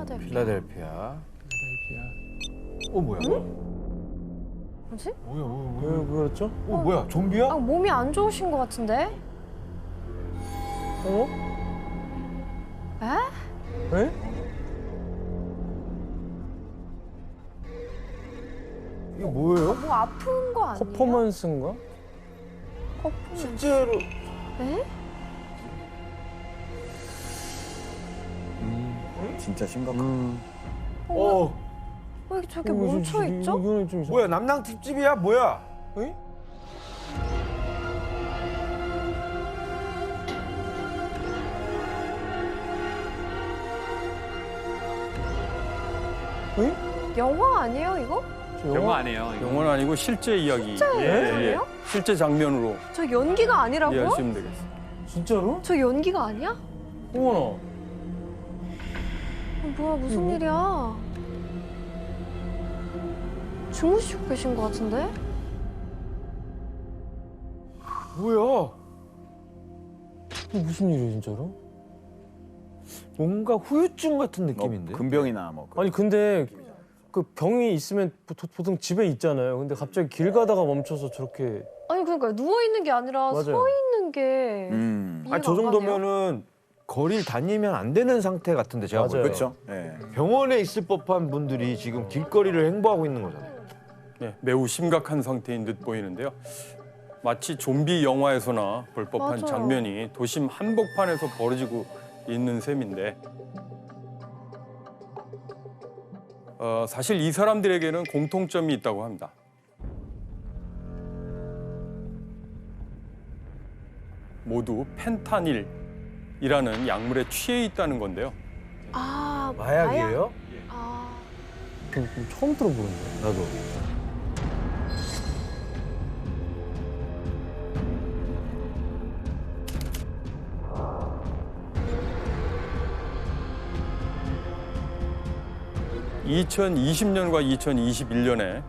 필라델피아. 뭐야? 뭐지? 뭐야? 그랬죠? 뭐야? 좀비야? 아, 몸이 안 좋으신 것 같은데? 어? 에? 에? 이거 뭐예요? 뭐 아픈 거 아니에요? 퍼포먼스인가? 퍼포먼스. 실제로 에? 진짜 심각한. 왜 저렇게 멈춰 있죠? 이거는 좀 뭐야? 남낭 팁집이야? 뭐야? 에? 에? 영화 아니에요 이거? 영화 아니에요. 이거. 영화는 아니고 실제 이야기. 영화예요? 실제 장면으로 저 연기가 아니라고요? 이해하시면 되겠습니다. 진짜로? 저 연기가 아니야? 어머나. 뭐야 무슨 일이야? 주무시고 계신 것 같은데? 뭐야? 이게 무슨 일이야 진짜로? 뭔가 후유증 같은 느낌인데? 금병이나 뭐. 아니 근데 그 병이 있으면 보통 집에 있잖아요. 근데 갑자기 길 가다가 멈춰서 저렇게 아니 그러니까 누워 있는 게 아니라 맞아요. 서 있는 게 이해가 아니 저 안 가네요. 정도면은 거리를 다니면 안 되는 상태 같은데 제가 맞아요. 보니까. 그렇죠. 예. 병원에 있을 법한 분들이 지금 길거리를 행보하고 있는 거잖아요. 네, 매우 심각한 상태인 듯 보이는데요. 마치 좀비 영화에서나 볼 법한 맞아요. 장면이 도심 한복판에서 벌어지고 있는 셈인데 사실 이 사람들에게는 공통점이 있다고 합니다. 모두 펜타닐이라는 약물에 취해 있다는 건데요. 아 마약이에요? 아 처음 들어보는데. 나도. (2020년과 2021년에)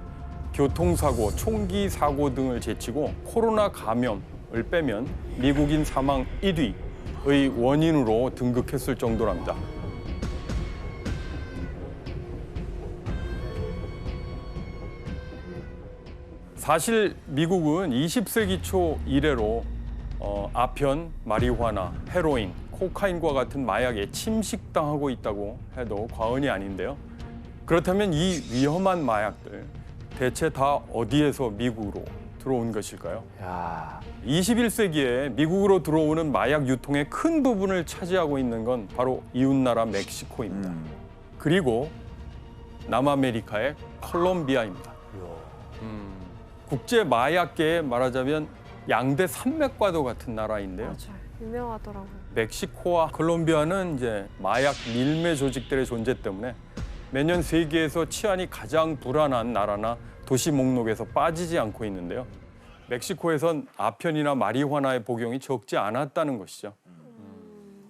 교통사고, 총기 사고 등을 제치고 코로나 감염을 빼면 미국인 사망 1위의 원인으로 등극했을 정도랍니다. 사실 미국은 20세기 초 이래로 아편, 마리화나, 헤로인, 코카인과 같은 마약에 침식당하고 있다고 해도 과언이 아닌데요. 그렇다면 이 위험한 마약들 대체 다 어디에서 미국으로 들어온 것일까요? 야, 21세기에 미국으로 들어오는 마약 유통의 큰 부분을 차지하고 있는 건 바로 이웃나라 멕시코입니다. 그리고 남아메리카의 콜롬비아입니다. 국제 마약계에 말하자면 양대 산맥과도 같은 나라인데요. 맞아요 유명하더라고요. 멕시코와 콜롬비아는 이제 마약 밀매 조직들의 존재 때문에 매년 세계에서 치안이 가장 불안한 나라나 도시 목록에서 빠지지 않고 있는데요. 멕시코에선 아편이나 마리화나의 복용이 적지 않았다는 것이죠.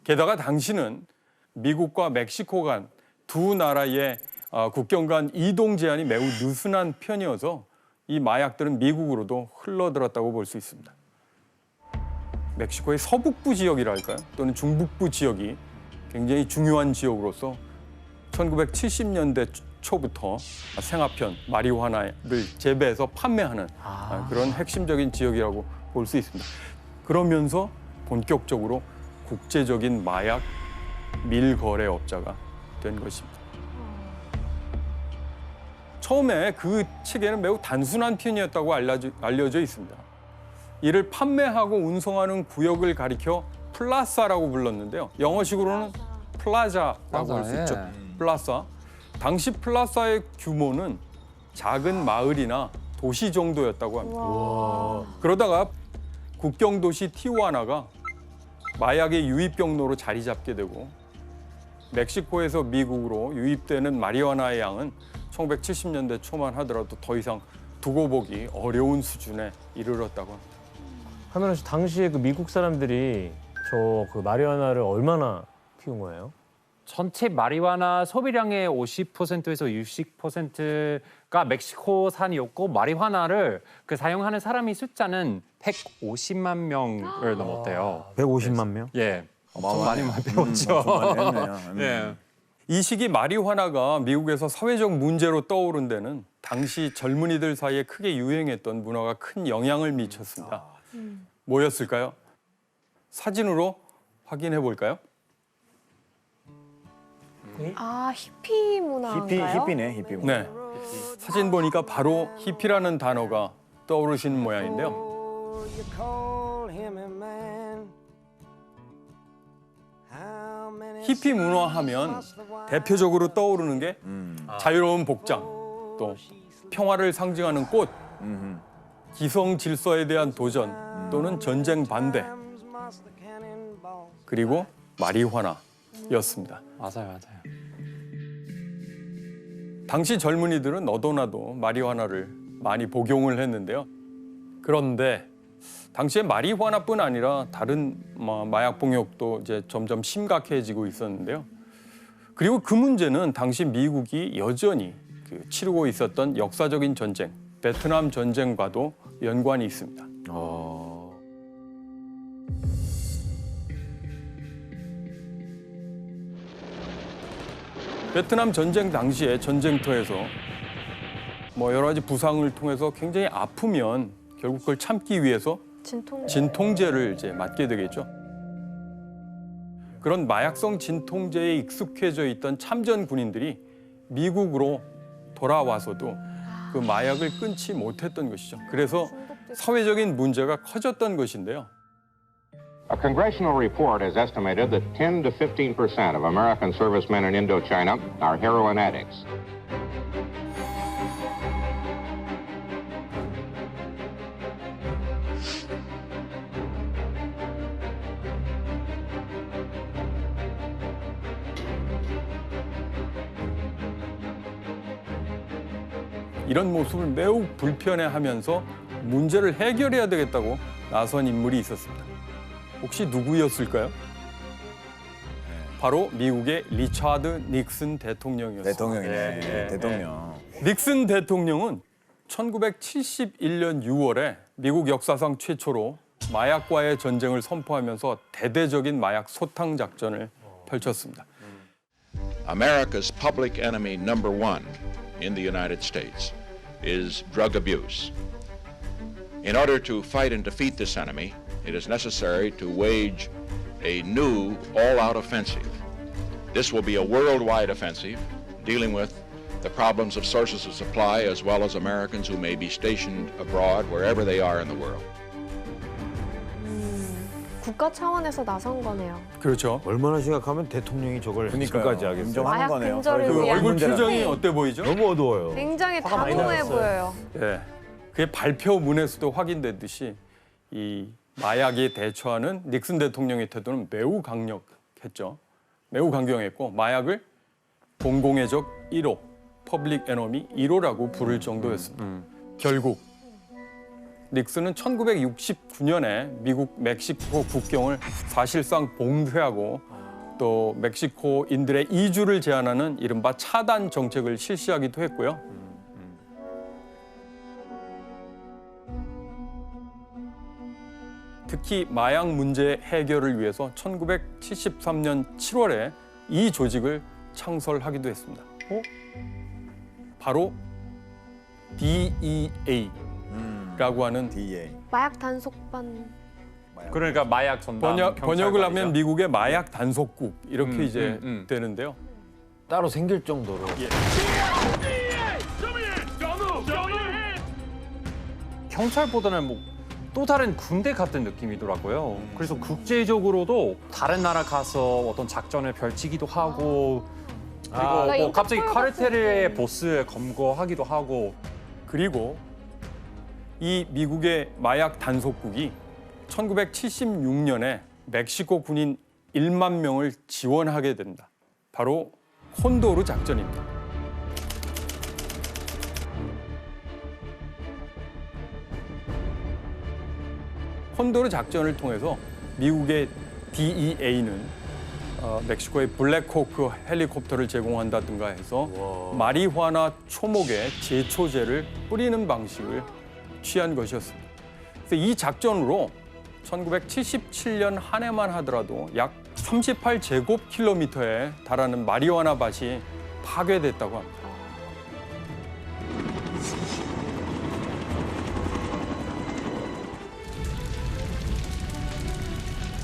게다가 당시는 미국과 멕시코 간 두 나라의 국경 간 이동 제한이 매우 느슨한 편이어서 이 마약들은 미국으로도 흘러들었다고 볼 수 있습니다. 멕시코의 서북부 지역이랄까요? 또는 중북부 지역이 굉장히 중요한 지역으로서 1970년대 초부터 생아편, 마리화나를 재배해서 판매하는 그런 핵심적인 지역이라고 볼 수 있습니다. 그러면서 본격적으로 국제적인 마약 밀거래업자가 된 것입니다. 처음에 그 체계는 매우 단순한 편이었다고 알려져 있습니다. 이를 판매하고 운송하는 구역을 가리켜 플라사라고 불렀는데요. 영어식으로는 플라자라고 할 수 있죠. 플라사. 당시 플라사의 규모는 작은 마을이나 도시 정도였다고 합니다. 그러다가 국경 도시 티후아나가 마약의 유입 경로로 자리 잡게 되고 멕시코에서 미국으로 유입되는 마리화나의 양은 1970년대 초만 하더라도 더 이상 두고 보기 어려운 수준에 이르렀다고 합니다. 하면은 당시에 그 미국 사람들이 저 그 마리화나를 얼마나 피운 거예요? 전체 마리화나 소비량의 50%에서 60%가 멕시코산이었고 마리화나를 그 사용하는 사람의 숫자는 150만 명을 넘었대요. 150만 명? 예, 엄청 많이 배웠죠. 엄청 많이 했네요. 예. 이 시기 마리화나가 미국에서 사회적 문제로 떠오른 데는 당시 젊은이들 사이에 크게 유행했던 문화가 큰 영향을 미쳤습니다. 뭐였을까요? 사진으로 확인해 볼까요? 아, 히피 문화인가요? 히피네, 히피. 네. 사진 보니까 바로 히피라는 단어가 떠오르시는 모양인데요. 히피 문화하면 대표적으로 떠오르는 게 자유로운 복장, 또 평화를 상징하는 꽃, 기성 질서에 대한 도전 또는 전쟁 반대, 그리고 마리화나였습니다. 맞아요, 맞아요. 당시 젊은이들은 너도나도 마리화나를 많이 복용을 했는데요. 그런데 당시에 마리화나뿐 아니라 다른 마약 복용도 이제 점점 심각해지고 있었는데요. 그리고 그 문제는 당시 미국이 여전히 치르고 있었던 역사적인 전쟁, 베트남 전쟁과도 연관이 있습니다. 베트남 전쟁 당시에 전쟁터에서 여러 가지 부상을 통해서 굉장히 아프면 결국 그걸 참기 위해서 진통제를 이제 맞게 되겠죠. 그런 마약성 진통제에 익숙해져 있던 참전 군인들이 미국으로 돌아와서도 그 마약을 끊지 못했던 것이죠. 그래서 사회적인 문제가 커졌던 것인데요. A congressional report has estimated that 10 to 15% of American servicemen in Indochina are heroin addicts. 이런 모습을 매우 불편해하면서 문제를 해결해야 되겠다고 나선 인물이 있었습니다. 혹시 누구였을까요? 바로 미국의 리차드 닉슨 대통령이었습니다. 대통령이네. 대통령. 닉슨 대통령은 1971년 6월에 미국 역사상 최초로 마약과의 전쟁을 선포하면서 대대적인 마약 소탕 작전을 펼쳤습니다. America's public enemy number one in the United States is drug abuse. In order to fight and defeat this enemy, it is necessary to wage a new all-out offensive. This will be a worldwide offensive dealing with the problems of sources of supply as well as Americans who may be stationed abroad wherever they are in the world. 국가 차원에서 나선 거네요. 그렇죠. 얼마나 심각하면 대통령이 저걸 지금까지 하겠어요. 인정하는 마약 거네요. 근절을 그 위한 얼굴 표정이 네. 어때 보이죠? 너무 어두워요. 굉장히 화가 많이 단호해 나셨어요. 보여요. 예. 그게 발표문에서도 확인됐듯이 이 마약에 대처하는 닉슨 대통령의 태도는 매우 강력했죠. 매우 강경했고 마약을 공공의 적 1호, 퍼블릭 에너미 1호라고 부를 정도였습니다. 결국 닉슨은 1969년에 미국 멕시코 국경을 사실상 봉쇄하고 또 멕시코인들의 이주를 제한하는 이른바 차단 정책을 실시하기도 했고요. 특히 마약 문제 해결을 위해서 1973년 7월에 이 조직을 창설하기도 했습니다. 바로 DEA라고 하는 DEA. 마약 단속반. 그러니까 마약 전담 번역을 하면 경찰관이죠. 미국의 마약 단속국 이렇게 이제 음. 되는데요. 따로 생길 정도로. 경찰보다는 또 다른 군대 같은 느낌이더라고요. 그래서 국제적으로도 다른 나라 가서 어떤 작전을 펼치기도 하고 그리고 그러니까 갑자기 인터폴 카르텔의 같은 보스 검거하기도 하고 그리고 이 미국의 마약 단속국이 1976년에 멕시코 군인 1만 명을 지원하게 됩니다. 바로 콘도르 작전입니다. 콘도르 작전을 통해서 미국의 DEA는 멕시코의 블랙호크 헬리콥터를 제공한다든가 해서 마리화나 초목에 제초제를 뿌리는 방식을 취한 것이었습니다. 그래서 이 작전으로 1977년 한 해만 하더라도 약 38제곱킬로미터에 달하는 마리화나 밭이 파괴됐다고 합니다.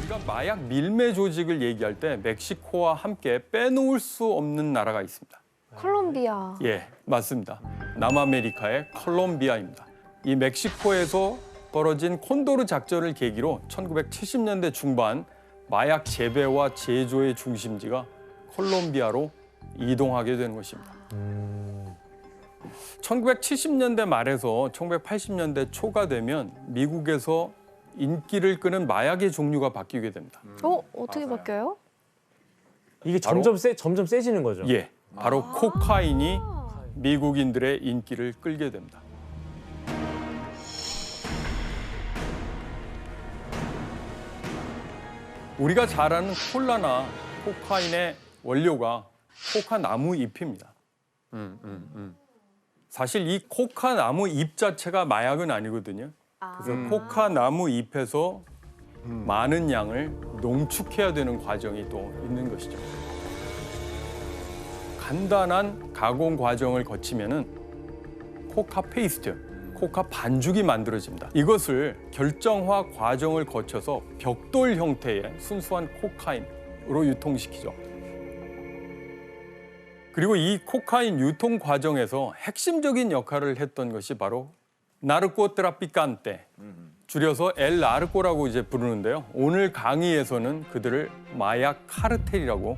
우리가 마약 밀매 조직을 얘기할 때 멕시코와 함께 빼놓을 수 없는 나라가 있습니다. 콜롬비아. 예, 맞습니다. 남아메리카의 콜롬비아입니다. 이 멕시코에서 벌어진 콘도르 작전을 계기로 1970년대 중반 마약 재배와 제조의 중심지가 콜롬비아로 이동하게 된 것입니다. 1970년대 말에서 1980년대 초가 되면 미국에서 인기를 끄는 마약의 종류가 바뀌게 됩니다. 어떻게 바뀌어요? 이게 점점 세지는 거죠. 예, 바로 코카인이 미국인들의 인기를 끌게 됩니다. 우리가 잘 아는 콜라나 코카인의 원료가 코카 나무 잎입니다. 사실 이 코카 나무 잎 자체가 마약은 아니거든요. 그래서 코카 나무 잎에서 많은 양을 농축해야 되는 과정이 또 있는 것이죠. 간단한 가공 과정을 거치면은 코카 페이스트, 코카 반죽이 만들어집니다. 이것을 결정화 과정을 거쳐서 벽돌 형태의 순수한 코카인으로 유통시키죠. 그리고 이 코카인 유통 과정에서 핵심적인 역할을 했던 것이 바로 나르코 트라피칸테, 줄여서 엘 나르코라고 이제 부르는데요. 오늘 강의에서는 그들을 마약 카르텔이라고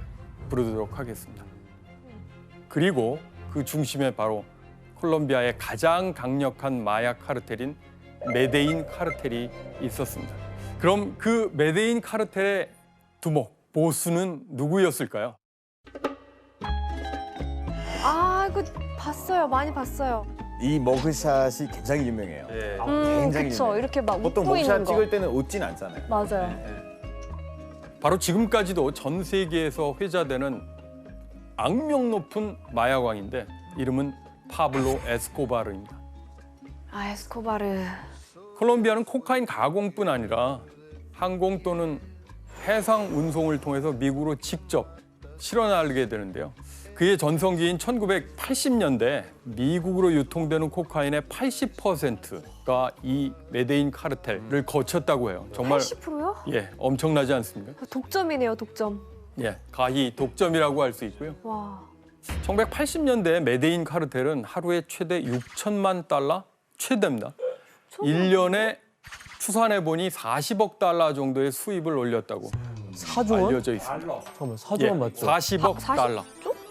부르도록 하겠습니다. 그리고 그 중심에 바로 콜롬비아의 가장 강력한 마약 카르텔인 메데인 카르텔이 있었습니다. 그럼 그 메데인 카르텔의 두목, 보스는 누구였을까요? 이거 봤어요. 많이 봤어요. 이 머그샷이 굉장히 유명해요. 굉장히 그쵸. 유명해요. 이렇게 막 보통 웃고 있는 머그샷 거. 찍을 때는 웃진 않잖아요. 맞아요. 바로 지금까지도 전 세계에서 회자되는 악명 높은 마약왕인데 이름은 파블로 에스코바르입니다. 에스코바르. 콜롬비아는 코카인 가공뿐 아니라 항공 또는 해상 운송을 통해서 미국으로 직접 실어 나르게 되는데요. 그의 전성기인 1980년대 미국으로 유통되는 코카인의 80%가 이 메데인 카르텔을 거쳤다고 해요. 정말 80%요? 예, 엄청나지 않습니까? 독점이네요, 독점. 예, 가히 독점이라고 할 수 있고요. 와. 1980년대 메데인 카르텔은 하루에 최대 6천만 달러? 최대입니다. 1년에 추산해 보니 40억 달러 정도의 수입을 올렸다고 4조 원? 알려져 있습니다. 잠깐만, 4조 원 맞죠? 40억 달러.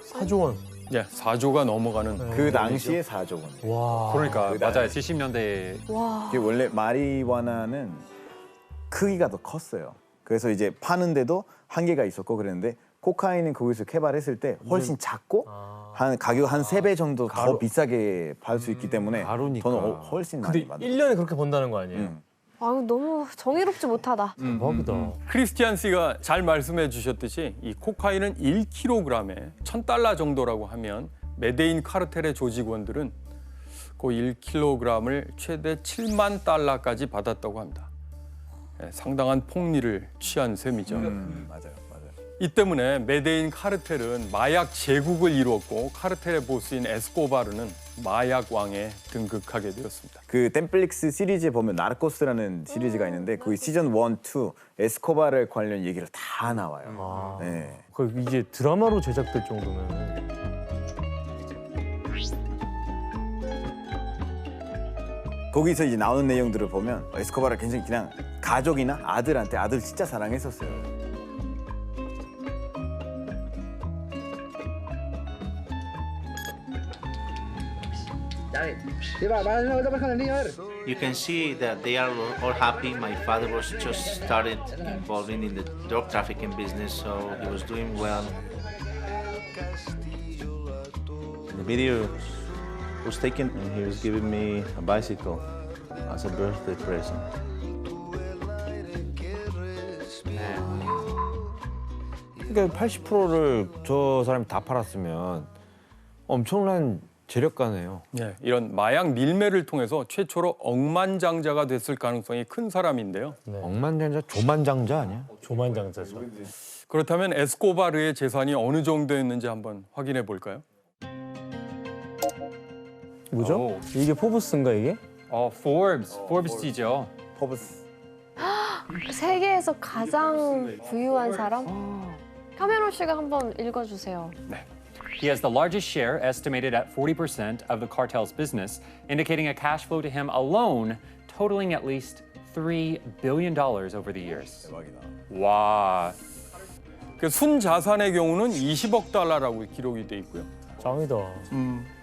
4조 원. 예, 4조가 넘어가는 그 당시에 4조 원. 와. 그러니까 맞아요. 70년대에 와. 이게 원래 마리화나는 크기가 더 컸어요. 그래서 이제 파는데도 한계가 있었고 그랬는데 코카인은 거기서 개발했을 때 훨씬 작고 한 가격 한 3배 정도 더 비싸게 팔 수 있기 때문에 가루니까. 저는 훨씬 많이 근데 받아요. 1년에 그렇게 번다는 거 아니에요? 아유, 너무 정의롭지 못하다. 대박이다. 크리스티안 씨가 잘 말씀해 주셨듯이 이 코카인은 1kg에 1,000달러 정도라고 하면 메데인 카르텔의 조직원들은 그 1kg을 최대 7만 달러까지 받았다고 합니다. 예, 상당한 폭리를 취한 셈이죠. 맞아요, 맞아요. 이 때문에 메데인 카르텔은 마약 제국을 이루었고 카르텔의 보스인 에스코바르는 마약 왕에 등극하게 되었습니다. 그 템플릭스 시리즈에 보면 나르코스라는 시리즈가 있는데 그 시즌 1, 2 에스코바르 관련 얘기를 다 나와요. 네. 그 이제 드라마로 제작될 정도면 거기서 이제 나오는 내용들을 보면 에스코바르 굉장히 그냥 가족이나 아들한테 아들 진짜 사랑했었어요. You can see that they are all happy. My father was just started involving in the drug trafficking business, so he was doing well. The video was taken and he was giving me a bicycle as a birthday present. 그러니까 80%를 저 사람이 다 팔았으면 엄청난 재력가네요. 예, 이런 마약 밀매를 통해서 최초로 억만장자가 됐을 가능성이 큰 사람인데요. 억만장자, 조만장자 아니야? 조만장자죠. 그렇다면 에스코바르의 재산이 어느 정도였는지 한번 확인해 볼까요? 뭐죠? 이게 포브스인가 이게? Forbes지죠. 포브스. 세계에서 가장 부유한 사람? 카메론 씨가 한번 읽어주세요. He has the largest share, estimated at 40% of the cartel's business, indicating a cash flow to him alone totaling at least $3 billion over the years. 대박이다. 와. 그 순자산의 경우는 20억 달러라고 기록이 돼 있고요. 짱이다.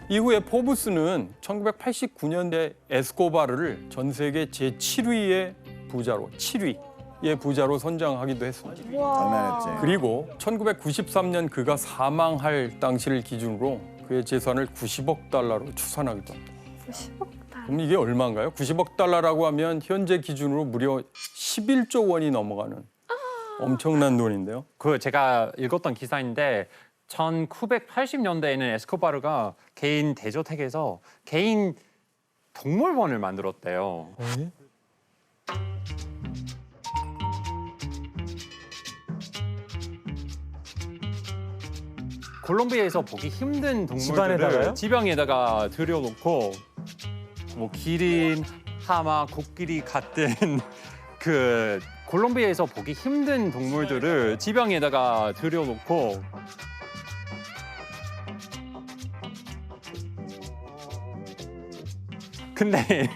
이후에 포브스는 1989년대 에스코바르를 전 세계 제7위의 부자로, 7위의 부자로 선정하기도 했습니다. 장난했지. 그리고 1993년 그가 사망할 당시를 기준으로 그의 재산을 90억 달러로 추산하기도 합니다. 90억 달러. 그럼 이게 얼마인가요? 90억 달러라고 하면 현재 기준으로 무려 11조 원이 넘어가는 엄청난 돈인데요. 그 제가 읽었던 기사인데 1980년대에는 에스코바르가 개인 대저택에서 개인 동물원을 만들었대요. 콜롬비아에서 보기 힘든 동물들을 집안에다가요? 지방에다가 들여놓고 뭐 기린, 하마, 코끼리 같은 그 콜롬비아에서 보기 힘든 동물들을 지방에다가 들여놓고 근데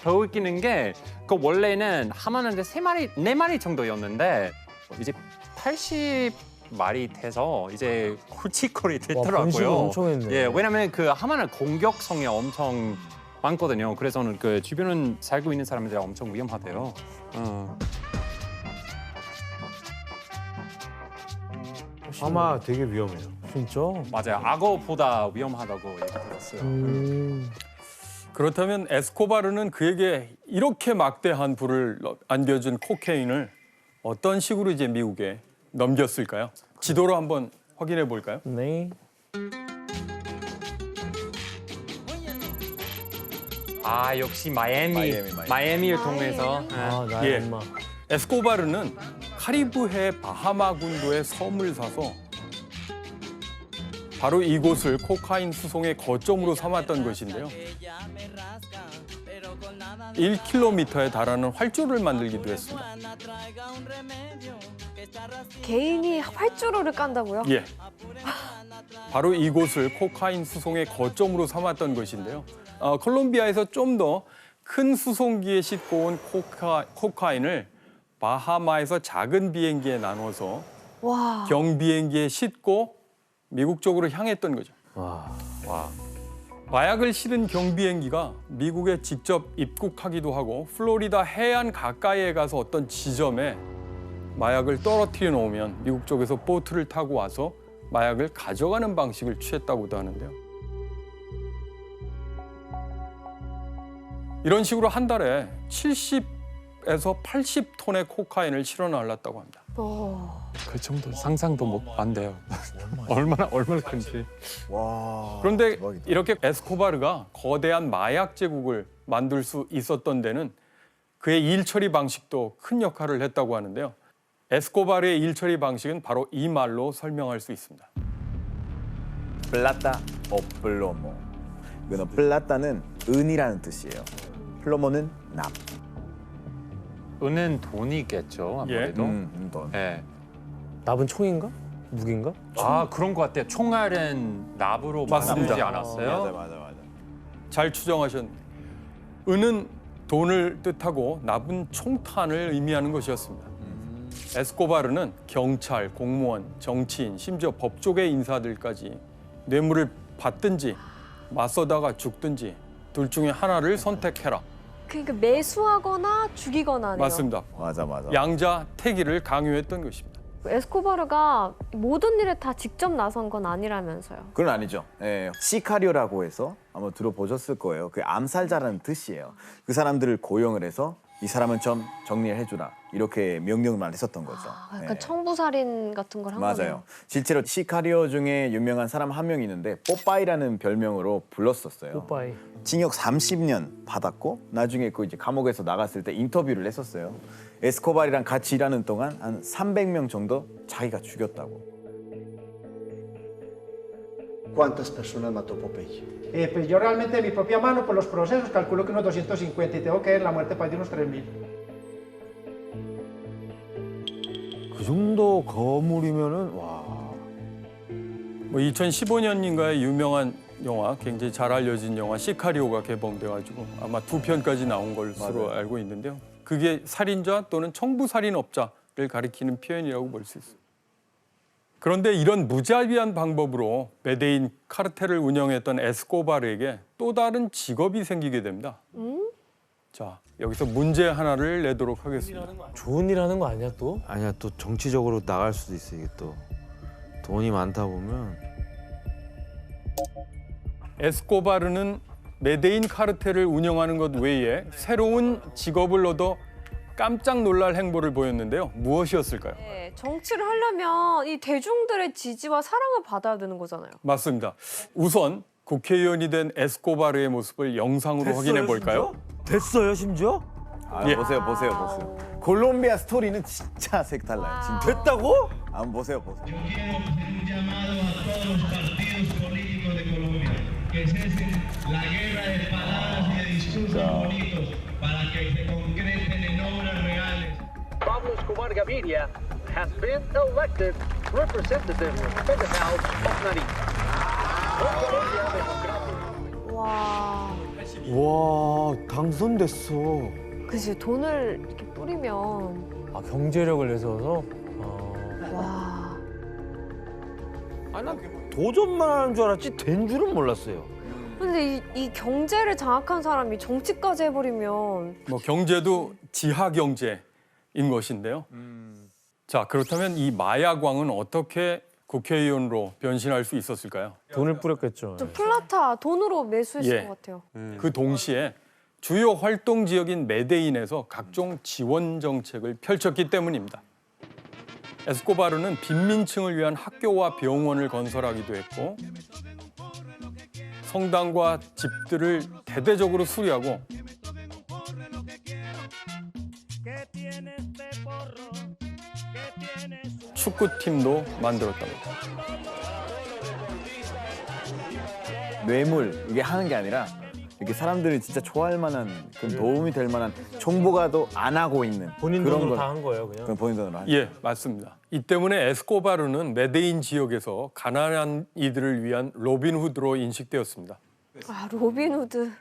더 웃기는 게 그 원래는 하마는데 3마리, 4마리 정도였는데 이제 80마리 돼서 이제 굵직거리 번식을 됐더라고요. 엄청 했네. 예, 왜냐면 그 하마는 공격성이 엄청 많거든요. 그래서는 그 주변은 살고 있는 사람들이 엄청 위험하대요. 아마 되게 위험해요. 진짜? 맞아요. 악어보다 위험하다고 얘기 들었어요. 그렇다면 에스코바르는 그에게 이렇게 막대한 부를 안겨준 코케인을 어떤 식으로 이제 미국에 넘겼을까요? 지도로 한번 확인해 볼까요? 네. 아 역시 마이애미를 통해서. 아, 나의 예. 엄마. 에스코바르는 카리브해 바하마 군도의 섬을 사서 바로 이곳을 코카인 수송의 거점으로 삼았던 것인데요. 1km에 달하는 활주로를 만들기도 했습니다. 개인이 활주로를 깐다고요? 예. 바로 이곳을 코카인 수송의 거점으로 삼았던 것인데요. 콜롬비아에서 좀 더 큰 수송기에 싣고 온 코카인을 바하마에서 작은 비행기에 나눠서 와. 경비행기에 싣고 미국 쪽으로 향했던 거죠. 와. 마약을 실은 경비행기가 미국에 직접 입국하기도 하고 플로리다 해안 가까이에 가서 어떤 지점에 마약을 떨어뜨려 놓으면 미국 쪽에서 보트를 타고 와서 마약을 가져가는 방식을 취했다고도 하는데요. 이런 식으로 한 달에 70에서 80톤의 코카인을 실어 날랐다고 합니다. 그 정도 상상도 안 돼요. 얼마나 큰지. 와. 그런데 대박이다. 이렇게 에스코바르가 거대한 마약 제국을 만들 수 있었던 데는 그의 일 처리 방식도 큰 역할을 했다고 하는데요. 에스코바르의 일 처리 방식은 바로 이 말로 설명할 수 있습니다. 플라타 오 플로모. 이거는 플라타는 은이라는 뜻이에요. 플로모는 납. 은은 돈이겠죠 아무래도. 돈. 예. 납은 총인가? 무기인가? 아 그런 것 같아요. 총알은 납으로 맞습니다. 만들지 않았어요? 맞아. 잘 추정하셨네요. 은은 돈을 뜻하고 납은 총탄을 의미하는 것이었습니다. 에스코바르는 경찰, 공무원, 정치인, 심지어 법조계 인사들까지 뇌물을 받든지 맞서다가 죽든지 둘 중에 하나를 선택해라. 그러니까 매수하거나 죽이거나네요. 맞습니다. 맞아. 양자택일을 강요했던 것입니다. 에스코바르가 모든 일에 다 직접 나선 건 아니라면서요. 그건 아니죠. 예, 시카리오라고 해서 한번 들어보셨을 거예요. 그 암살자라는 뜻이에요. 그 사람들을 고용을 해서 이 사람은 좀 정리를 해주라 이렇게 명령만 했었던 거죠. 약간 네. 청부살인 같은 걸 한 거네요. 맞아요. 실제로 시카리오 중에 유명한 사람 한 명 있는데 뽀빠이라는 별명으로 불렀었어요. 뽀빠이. 징역 30년 받았고 나중에 그 이제 감옥에서 나갔을 때 인터뷰를 했었어요. 에스코발이랑 같이 일하는 동안 한 300명 정도 자기가 죽였다고. ¿Cuántas personas mató Popeye? Pues yo realmente de mi propia mano, por los procesos, calculo que unos 250 y tengo que ver la muerte para de unos 3.000. 그 정도 거물이면은 와. 뭐 2015년인가에 유명한 영화, 굉장히 잘 알려진 영화 시카리오가 개봉돼가지고 아마 2편까지 나온 것으로 알고 있는데요. 그게 살인자 또는 청부살인업자를 가리키는 표현이라고 볼 수 있어요. 그런데 이런 무자비한 방법으로 메데인 카르텔을 운영했던 에스코바르에게 또 다른 직업이 생기게 됩니다. 자, 여기서 문제 하나를 내도록 하겠습니다. 좋은 일 하는 거 아니야 또? 아니야 또 정치적으로 나갈 수도 있어 이게 또 돈이 많다 보면. 에스코바르는 메데인 카르텔을 운영하는 것 외에 새로운 직업을 얻어 깜짝 놀랄 행보를 보였는데요. 무엇이었을까요? 네, 정치를 하려면 이 대중들의 지지와 사랑을 받아야 되는 거잖아요. 맞습니다. 우선 국회의원이 된 에스코바르의 모습을 영상으로 확인해 볼까요? 됐어요 심지어? 아, 예. 보세요. 콜롬비아 스토리는 진짜 색달라요. 진짜. 됐다고? 한번 보세요. Pablo Escobar Gaviria has been elected representative in the House of Nariz. 와, 와 당선됐어. 그치 돈을 이렇게 뿌리면 아 경제력을 내세워서. 와. 아니 난 도전만 하는 줄 알았지 된 줄은 몰랐어요. 근데 이 경제를 장악한 사람이 정치까지 해버리면 뭐 경제도 지하 경제인 것인데요. 자, 그렇다면 이 마약왕은 어떻게 국회의원으로 변신할 수 있었을까요? 돈을 뿌렸겠죠. 좀 플라타 돈으로 매수했을 예. 것 같아요. 그 동시에 주요 활동 지역인 메데인에서 각종 지원 정책을 펼쳤기 때문입니다. 에스코바르는 빈민층을 위한 학교와 병원을 건설하기도 했고 성당과 집들을 대대적으로 수리하고 축구팀도 만들었답니다. 뇌물 이게 하는 게 아니라 이렇게 사람들이 진짜 좋아할 만한 그런 도움이 될 만한 정보가 또 안 하고 있는 본인 그런 돈으로 건 다 한 거예요 그냥. 그건 본인 돈으로 하죠. 예, 맞습니다. 이 때문에 에스코바르는 메데인 지역에서 가난한 이들을 위한 로빈후드로 인식되었습니다. 아 로빈후드.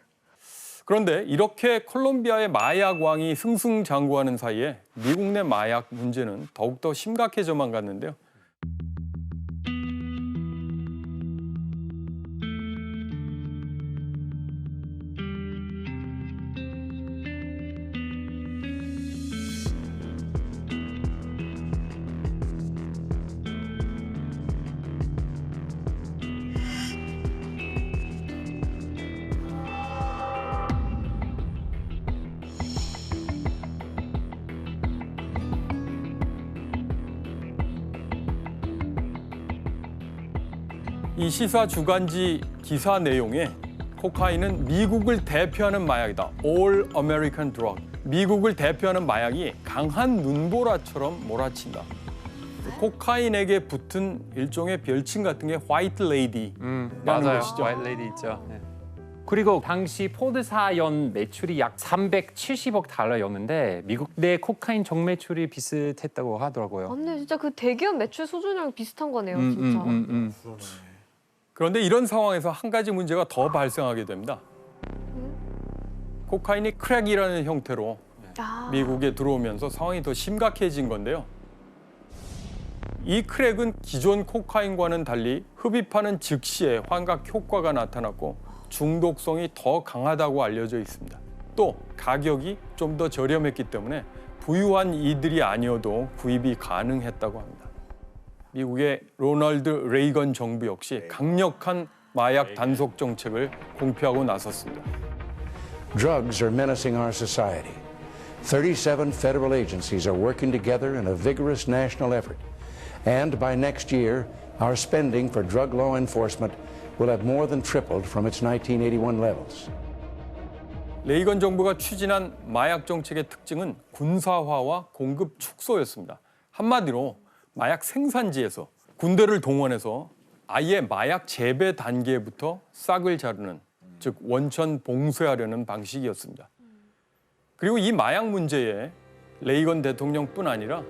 그런데 이렇게 콜롬비아의 마약 왕이 승승장구하는 사이에 미국 내 마약 문제는 더욱더 심각해져만 갔는데요. 이 시사 주간지 기사 내용에 코카인은 미국을 대표하는 마약이다. All American Drug. 미국을 대표하는 마약이 강한 눈보라처럼 몰아친다. 코카인에게 붙은 일종의 별칭 같은 게 화이트 레이디라는 맞아요. 것이죠. 화이트 레이디 있죠. 네. 그리고 당시 포드사 연 매출이 약 370억 달러였는데 미국 내 코카인 정매출이 비슷했다고 하더라고요. 맞네 진짜 그 대기업 매출 수준이랑 비슷한 거네요 진짜. 그런데 이런 상황에서 한 가지 문제가 더 발생하게 됩니다. 코카인이 크랙이라는 형태로 미국에 들어오면서 상황이 더 심각해진 건데요. 이 크랙은 기존 코카인과는 달리 흡입하는 즉시에 환각 효과가 나타났고 중독성이 더 강하다고 알려져 있습니다. 또 가격이 좀 더 저렴했기 때문에 부유한 이들이 아니어도 구입이 가능했다고 합니다. 미국의 로널드 레이건 정부 역시 강력한 마약 단속 정책을 공표하고 나섰습니다. Drugs are menacing our society. 37 federal agencies are working together in a vigorous national effort. And by next year, our spending for drug law enforcement will have more than tripled from its 1981 levels. 레이건 정부가 추진한 마약 정책의 특징은 군사화와 공급 축소였습니다. 한마디로 마약 생산지에서 군대를 동원해서 아예 마약 재배 단계부터 싹을 자르는, 즉 원천 봉쇄하려는 방식이었습니다. 그리고 이 마약 문제에 레이건 대통령뿐 아니라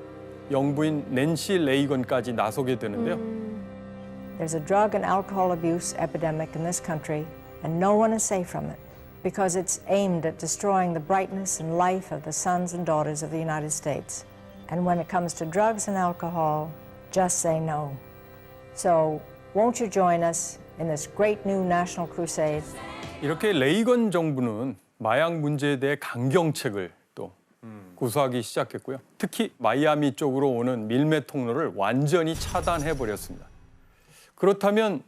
영부인 낸시 레이건까지 나서게 되는데요. There's a drug and alcohol abuse epidemic in this country, and no one is safe from it because it's aimed at destroying the brightness and life of the sons and daughters of the United States. And when it comes to drugs and alcohol, just say no. So, won't you join us in this great new national crusade? 이렇게 레이건 정부는 마약 문제에 대해 강경책을 또 구사하기 시작했고요. 특히 마이애미 쪽으로 오는 밀매 통로를 완전히 차단해버렸습니다. 그렇다면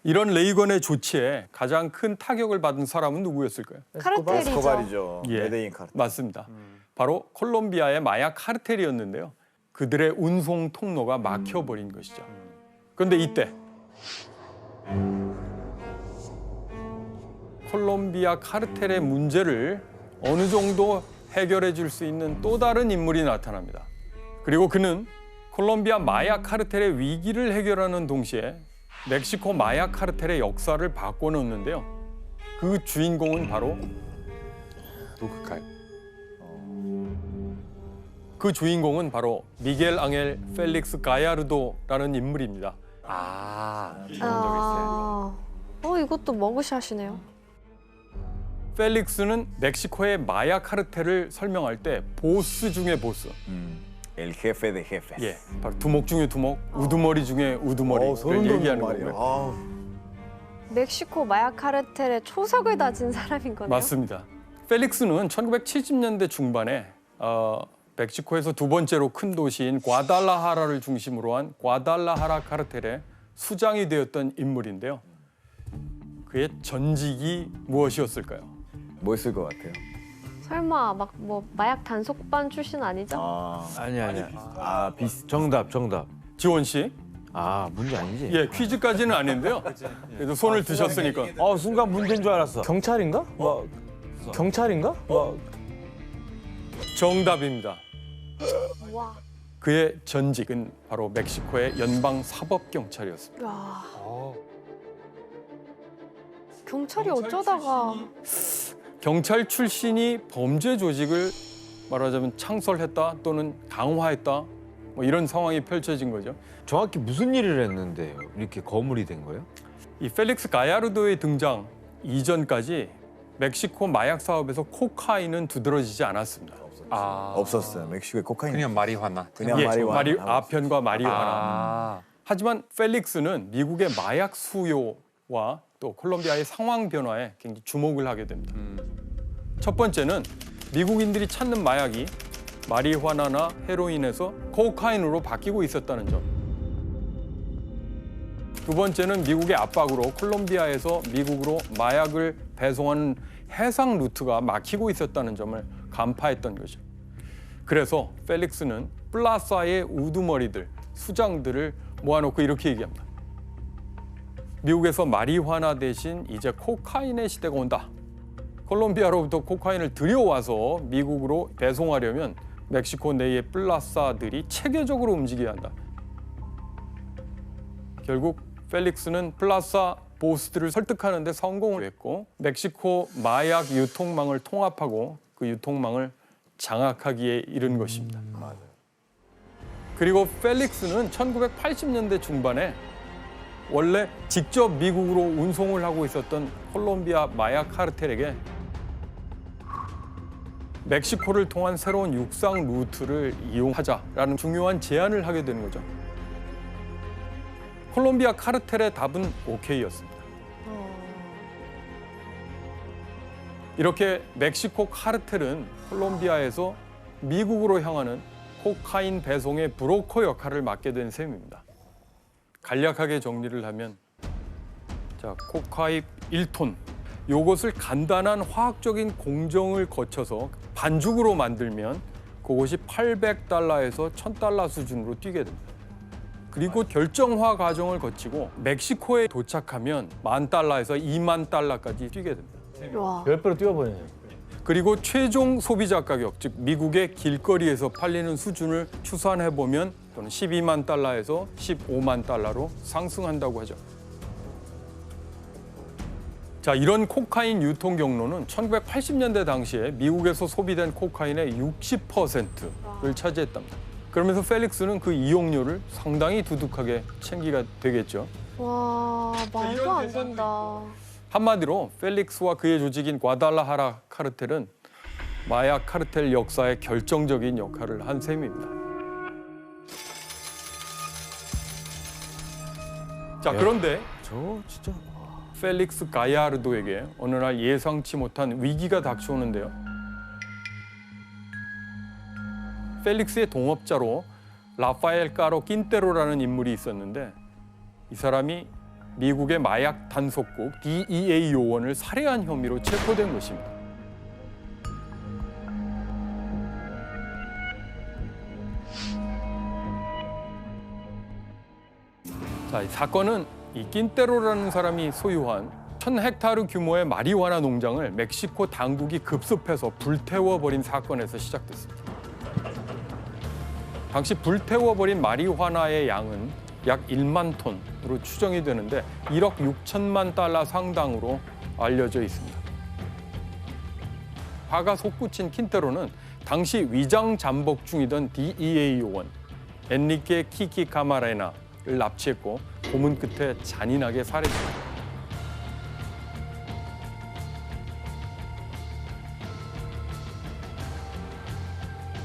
이런 레이건의 조치에 가장 큰 타격을 받은 사람은 누구였을까요? 카르텔이죠. 에스코바르죠. 예, 메데인 카르텔. 맞습니다. 바로 콜롬비아의 마약 카르텔이었는데요. 그들의 운송 통로가 막혀버린 것이죠. 그런데 이때 콜롬비아 카르텔의 문제를 어느 정도 해결해 줄 수 있는 또 다른 인물이 나타납니다. 그리고 그는 콜롬비아 마약 카르텔의 위기를 해결하는 동시에 멕시코 마약 카르텔의 역사를 바꿔놓는데요. 그 주인공은 바로 누굴까요? 그 주인공은 바로 미겔 앙헬 펠릭스 가야르도라는 인물입니다. 이것도 머그샷이네요. 펠릭스는 멕시코의 마약 카르텔을 설명할 때 보스 중에 보스. El jefe de jefes. 예, 바로 두목 중에 두목, 우두머리 중에 우두머리를 얘기하는 거고요. 멕시코 마약 카르텔의 초석을 다진 사람인 거네요. 맞습니다. 펠릭스는 1970년대 중반에 멕시코에서 두 번째로 큰 도시인 과달라하라를 중심으로 한 과달라하라 카르텔의 수장이 되었던 인물인데요. 그의 전직이 무엇이었을까요? 뭐였을 것 같아요? 설마 막 뭐 마약 단속반 출신 아니죠? 아니야. 정답. 지원 씨. 문제 아니지? 예, 퀴즈까지는 아닌데요. 그래도 손을 드셨으니까. 순간 문제인 줄 알았어. 경찰인가? 경찰인가? 정답입니다. 와. 그의 전직은 바로 멕시코의 연방 사법경찰이었습니다. 야. 경찰이 어쩌다가 경찰 출신이 범죄 조직을 말하자면 창설했다 또는 강화했다 뭐 이런 상황이 펼쳐진 거죠. 정확히 무슨 일을 했는데 이렇게 거물이 된 거예요? 이 펠릭스 가야르도의 등장 이전까지 멕시코 마약 사업에서 코카인은 두드러지지 않았습니다. 없었어요. 멕시코에 코카인. 그냥 마리화나. 그냥 마리화나. 아편과 마리화나. 하지만 펠릭스는 미국의 마약 수요와 또 콜롬비아의 상황 변화에 굉장히 주목을 하게 됩니다. 첫 번째는 미국인들이 찾는 마약이 마리화나나 헤로인에서 코카인으로 바뀌고 있었다는 점. 두 번째는 미국의 압박으로 콜롬비아에서 미국으로 마약을 배송하는 해상 루트가 막히고 있었다는 점을 간파했던 거죠. 그래서 펠릭스는 플라사의 우두머리들, 수장들을 모아놓고 이렇게 얘기합니다. 미국에서 마리화나 대신 이제 코카인의 시대가 온다. 콜롬비아로부터 코카인을 들여와서 미국으로 배송하려면 멕시코 내의 플라사들이 체계적으로 움직여야 한다. 결국 펠릭스는 플라사 보스들을 설득하는 데 성공을 했고 멕시코 마약 유통망을 통합하고 그 유통망을 장악하기에 이른 것입니다. 맞아요. 그리고 펠릭스는 1980년대 중반에 원래 직접 미국으로 운송을 하고 있었던 콜롬비아 마약 카르텔에게 멕시코를 통한 새로운 육상 루트를 이용하자라는 중요한 제안을 하게 되는 거죠. 콜롬비아 카르텔의 답은 오케이였습니다. 이렇게 멕시코 카르텔은 콜롬비아에서 미국으로 향하는 코카인 배송의 브로커 역할을 맡게 된 셈입니다. 간략하게 정리를 하면 자, 코카인 1톤, 요것을 간단한 화학적인 공정을 거쳐서 반죽으로 만들면 그것이 800달러에서 1000달러 수준으로 뛰게 됩니다. 그리고 결정화 과정을 거치고 멕시코에 도착하면 10,000달러에서 20,000달러까지 뛰게 됩니다. 와. 10배로 뛰어버리네요. 그리고 최종 소비자 가격, 즉 미국의 길거리에서 팔리는 수준을 추산해보면 또는 120,000달러에서 150,000달러로 상승한다고 하죠. 자, 이런 코카인 유통 경로는 1980년대 당시에 미국에서 소비된 코카인의 60%를 차지했답니다. 그러면서 펠릭스는 그 이용료를 상당히 두둑하게 챙기게 되겠죠. 와, 말도 안 된다. 한마디로 펠릭스와 그의 조직인 과달라하라 카르텔은 마약 카르텔 역사에 결정적인 역할을 한 셈입니다. 자, 그런데 저 진짜 펠릭스 가야르도에게 어느 날 예상치 못한 위기가 닥쳐오는데요. 펠릭스의 동업자로 라파엘 까로 낀테로라는 인물이 있었는데 이 사람이 미국의 마약 단속국 DEA 요원을 살해한 혐의로 체포된 것입니다. 자, 이 사건은 이 낀테로라는 사람이 소유한 1000헥타르 규모의 마리화나 농장을 멕시코 당국이 급습해서 불태워버린 사건에서 시작됐습니다. 당시 불태워버린 마리화나의 양은 약 1만 톤으로 추정이 되는데 1억 6천만 달러 상당으로 알려져 있습니다. 화가 솟구친 킨테로는 당시 위장 잠복 중이던 DEA 요원 엔리케 키키 카마레나를 납치했고 고문 끝에 잔인하게 살해했습니다.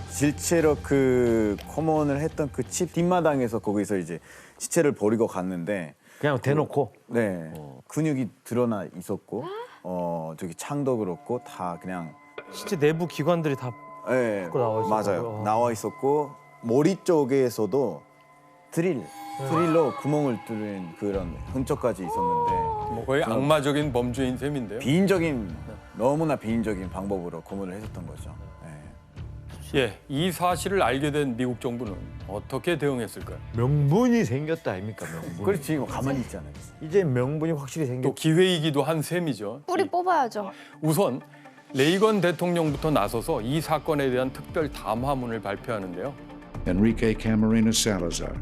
실제로 그 코먼을 했던 그 집 뒷마당에서 거기서 이제 시체를 버리고 갔는데 그냥 대놓고 네 근육이 드러나 있었고 저기 창도 그렇고 다 그냥 실제 내부 기관들이 다 네, 밖으로 나와 있었고요. 맞아요. 나와 있었고 머리 쪽에서도 드릴로 구멍을 뚫은 그런 흔적까지 있었는데 뭐 거의 악마적인 범죄인 셈인데요. 너무나 비인적인 방법으로 고문을 했었던 거죠. 예, 이 사실을 알게 된 미국 정부는 어떻게 대응했을까요? 명분이 생겼다 아닙니까, 명분. 그렇지, 뭐 가만히 있잖아요. 이제 명분이 확실히 또 생겼. 기회이기도 한 셈이죠. 뿌리 뽑아야죠. 우선 레이건 대통령부터 나서서 이 사건에 대한 특별 담화문을 발표하는데요. Enrique Camarena Salazar,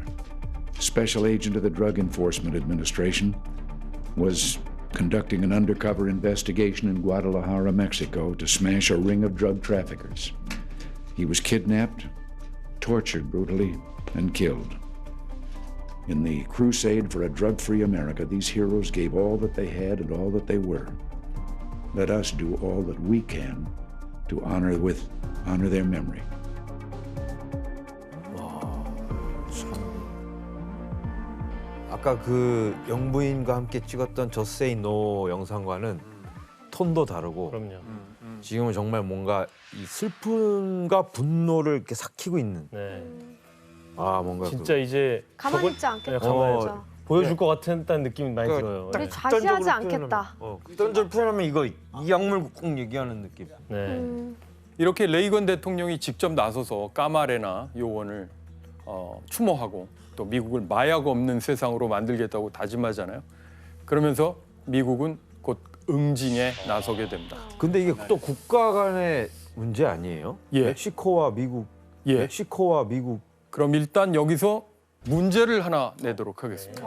Special Agent of the Drug Enforcement Administration, was conducting an undercover investigation in Guadalajara, Mexico to smash a ring of drug traffickers. He was kidnapped, tortured brutally, and killed. In the crusade for a drug-free America, these heroes gave all that they had and all that they were. Let us do all that we can to honor their memory. 아까 그 영부인과 함께 찍었던 Just Say No 영상과는 톤도 다르고. 그럼요. 지금은 정말 뭔가 이 슬픔과 분노를 이렇게 삭히고 있는. 네. 아 뭔가 진짜 이제 가만히 있지 않겠다. 가만히 진짜. 보여줄 것 같다는 느낌이 많이 들어요. 우리 좌시하지 않겠다. 극단적으로 표현하면 이 약물 꼭 얘기하는 느낌. 네. 이렇게 레이건 대통령이 직접 나서서 까마레나 요원을 추모하고 또 미국을 마약 없는 세상으로 만들겠다고 다짐하잖아요. 그러면서 미국은 곧 응징에 나서게 됩니다. 근데 이게 또 국가 간의 문제 아니에요? 예. 멕시코와 미국. 예. 멕시코와 미국. 그럼 일단 여기서 문제를 하나 내도록 하겠습니다.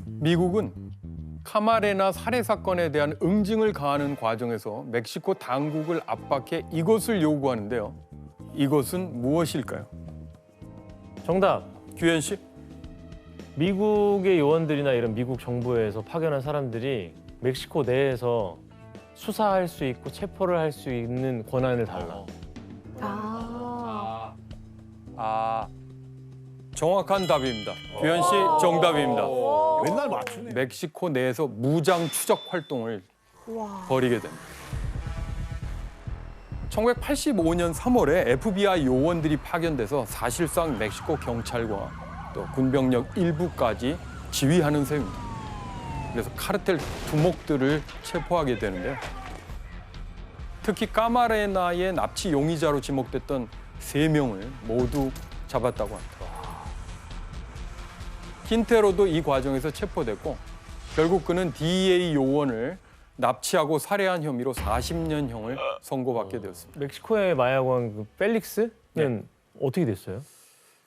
미국은 카마레나 살해 사건에 대한 응징을 가하는 과정에서 멕시코 당국을 압박해 이것을 요구하는데요. 이것은 무엇일까요? 정답. 규현 씨? 미국의 요원들이나 이런 미국 정부에서 파견한 사람들이 멕시코 내에서 수사할 수 있고 체포를 할 수 있는 권한을 달라. 정확한 답입니다. 규현 씨 정답입니다. 맨날 맞추네. 멕시코 내에서 무장 추적 활동을 벌이게 됩니다. 1985년 3월에 FBI 요원들이 파견돼서 사실상 멕시코 경찰과 또 군병력 일부까지 지휘하는 셈입니다. 그래서 카르텔 두목들을 체포하게 되는데요. 특히 까마레나의 납치 용의자로 지목됐던 3명을 모두 잡았다고 합니다. 킨테로도 이 과정에서 체포됐고 결국 그는 DEA 요원을 납치하고 살해한 혐의로 40년형을 선고받게 되었습니다. 멕시코의 마약왕 그 펠릭스는 네. 어떻게 됐어요?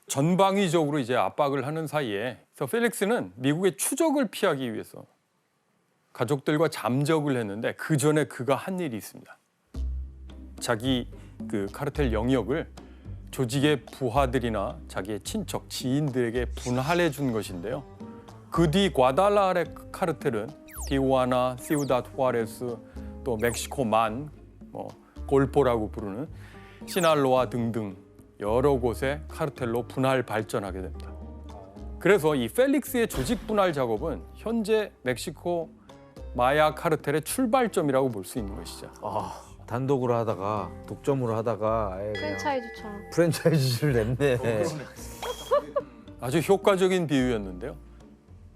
전방위적으로 이제 압박을 하는 사이에 그래서 펠릭스는 미국의 추적을 피하기 위해서 가족들과 잠적을 했는데 그 전에 그가 한 일이 있습니다. 자기 그 카르텔 영역을 조직의 부하들이나 자기의 친척, 지인들에게 분할해 준 것인데요. 그 뒤 과달라하레 카르텔은 티후아나, 시우다드 후아레스, 또 멕시코만, 골포라고 부르는 시날로아 등등 여러 곳의 카르텔로 분할 발전하게 됩니다. 그래서 이 펠릭스의 조직 분할 작업은 현재 멕시코 마약 카르텔의 출발점이라고 볼 수 있는 것이죠. 단독으로 하다가 독점으로 하다가 아예 그냥 프랜차이즈처럼. 프랜차이즈를 냈네. 아주 효과적인 비유였는데요.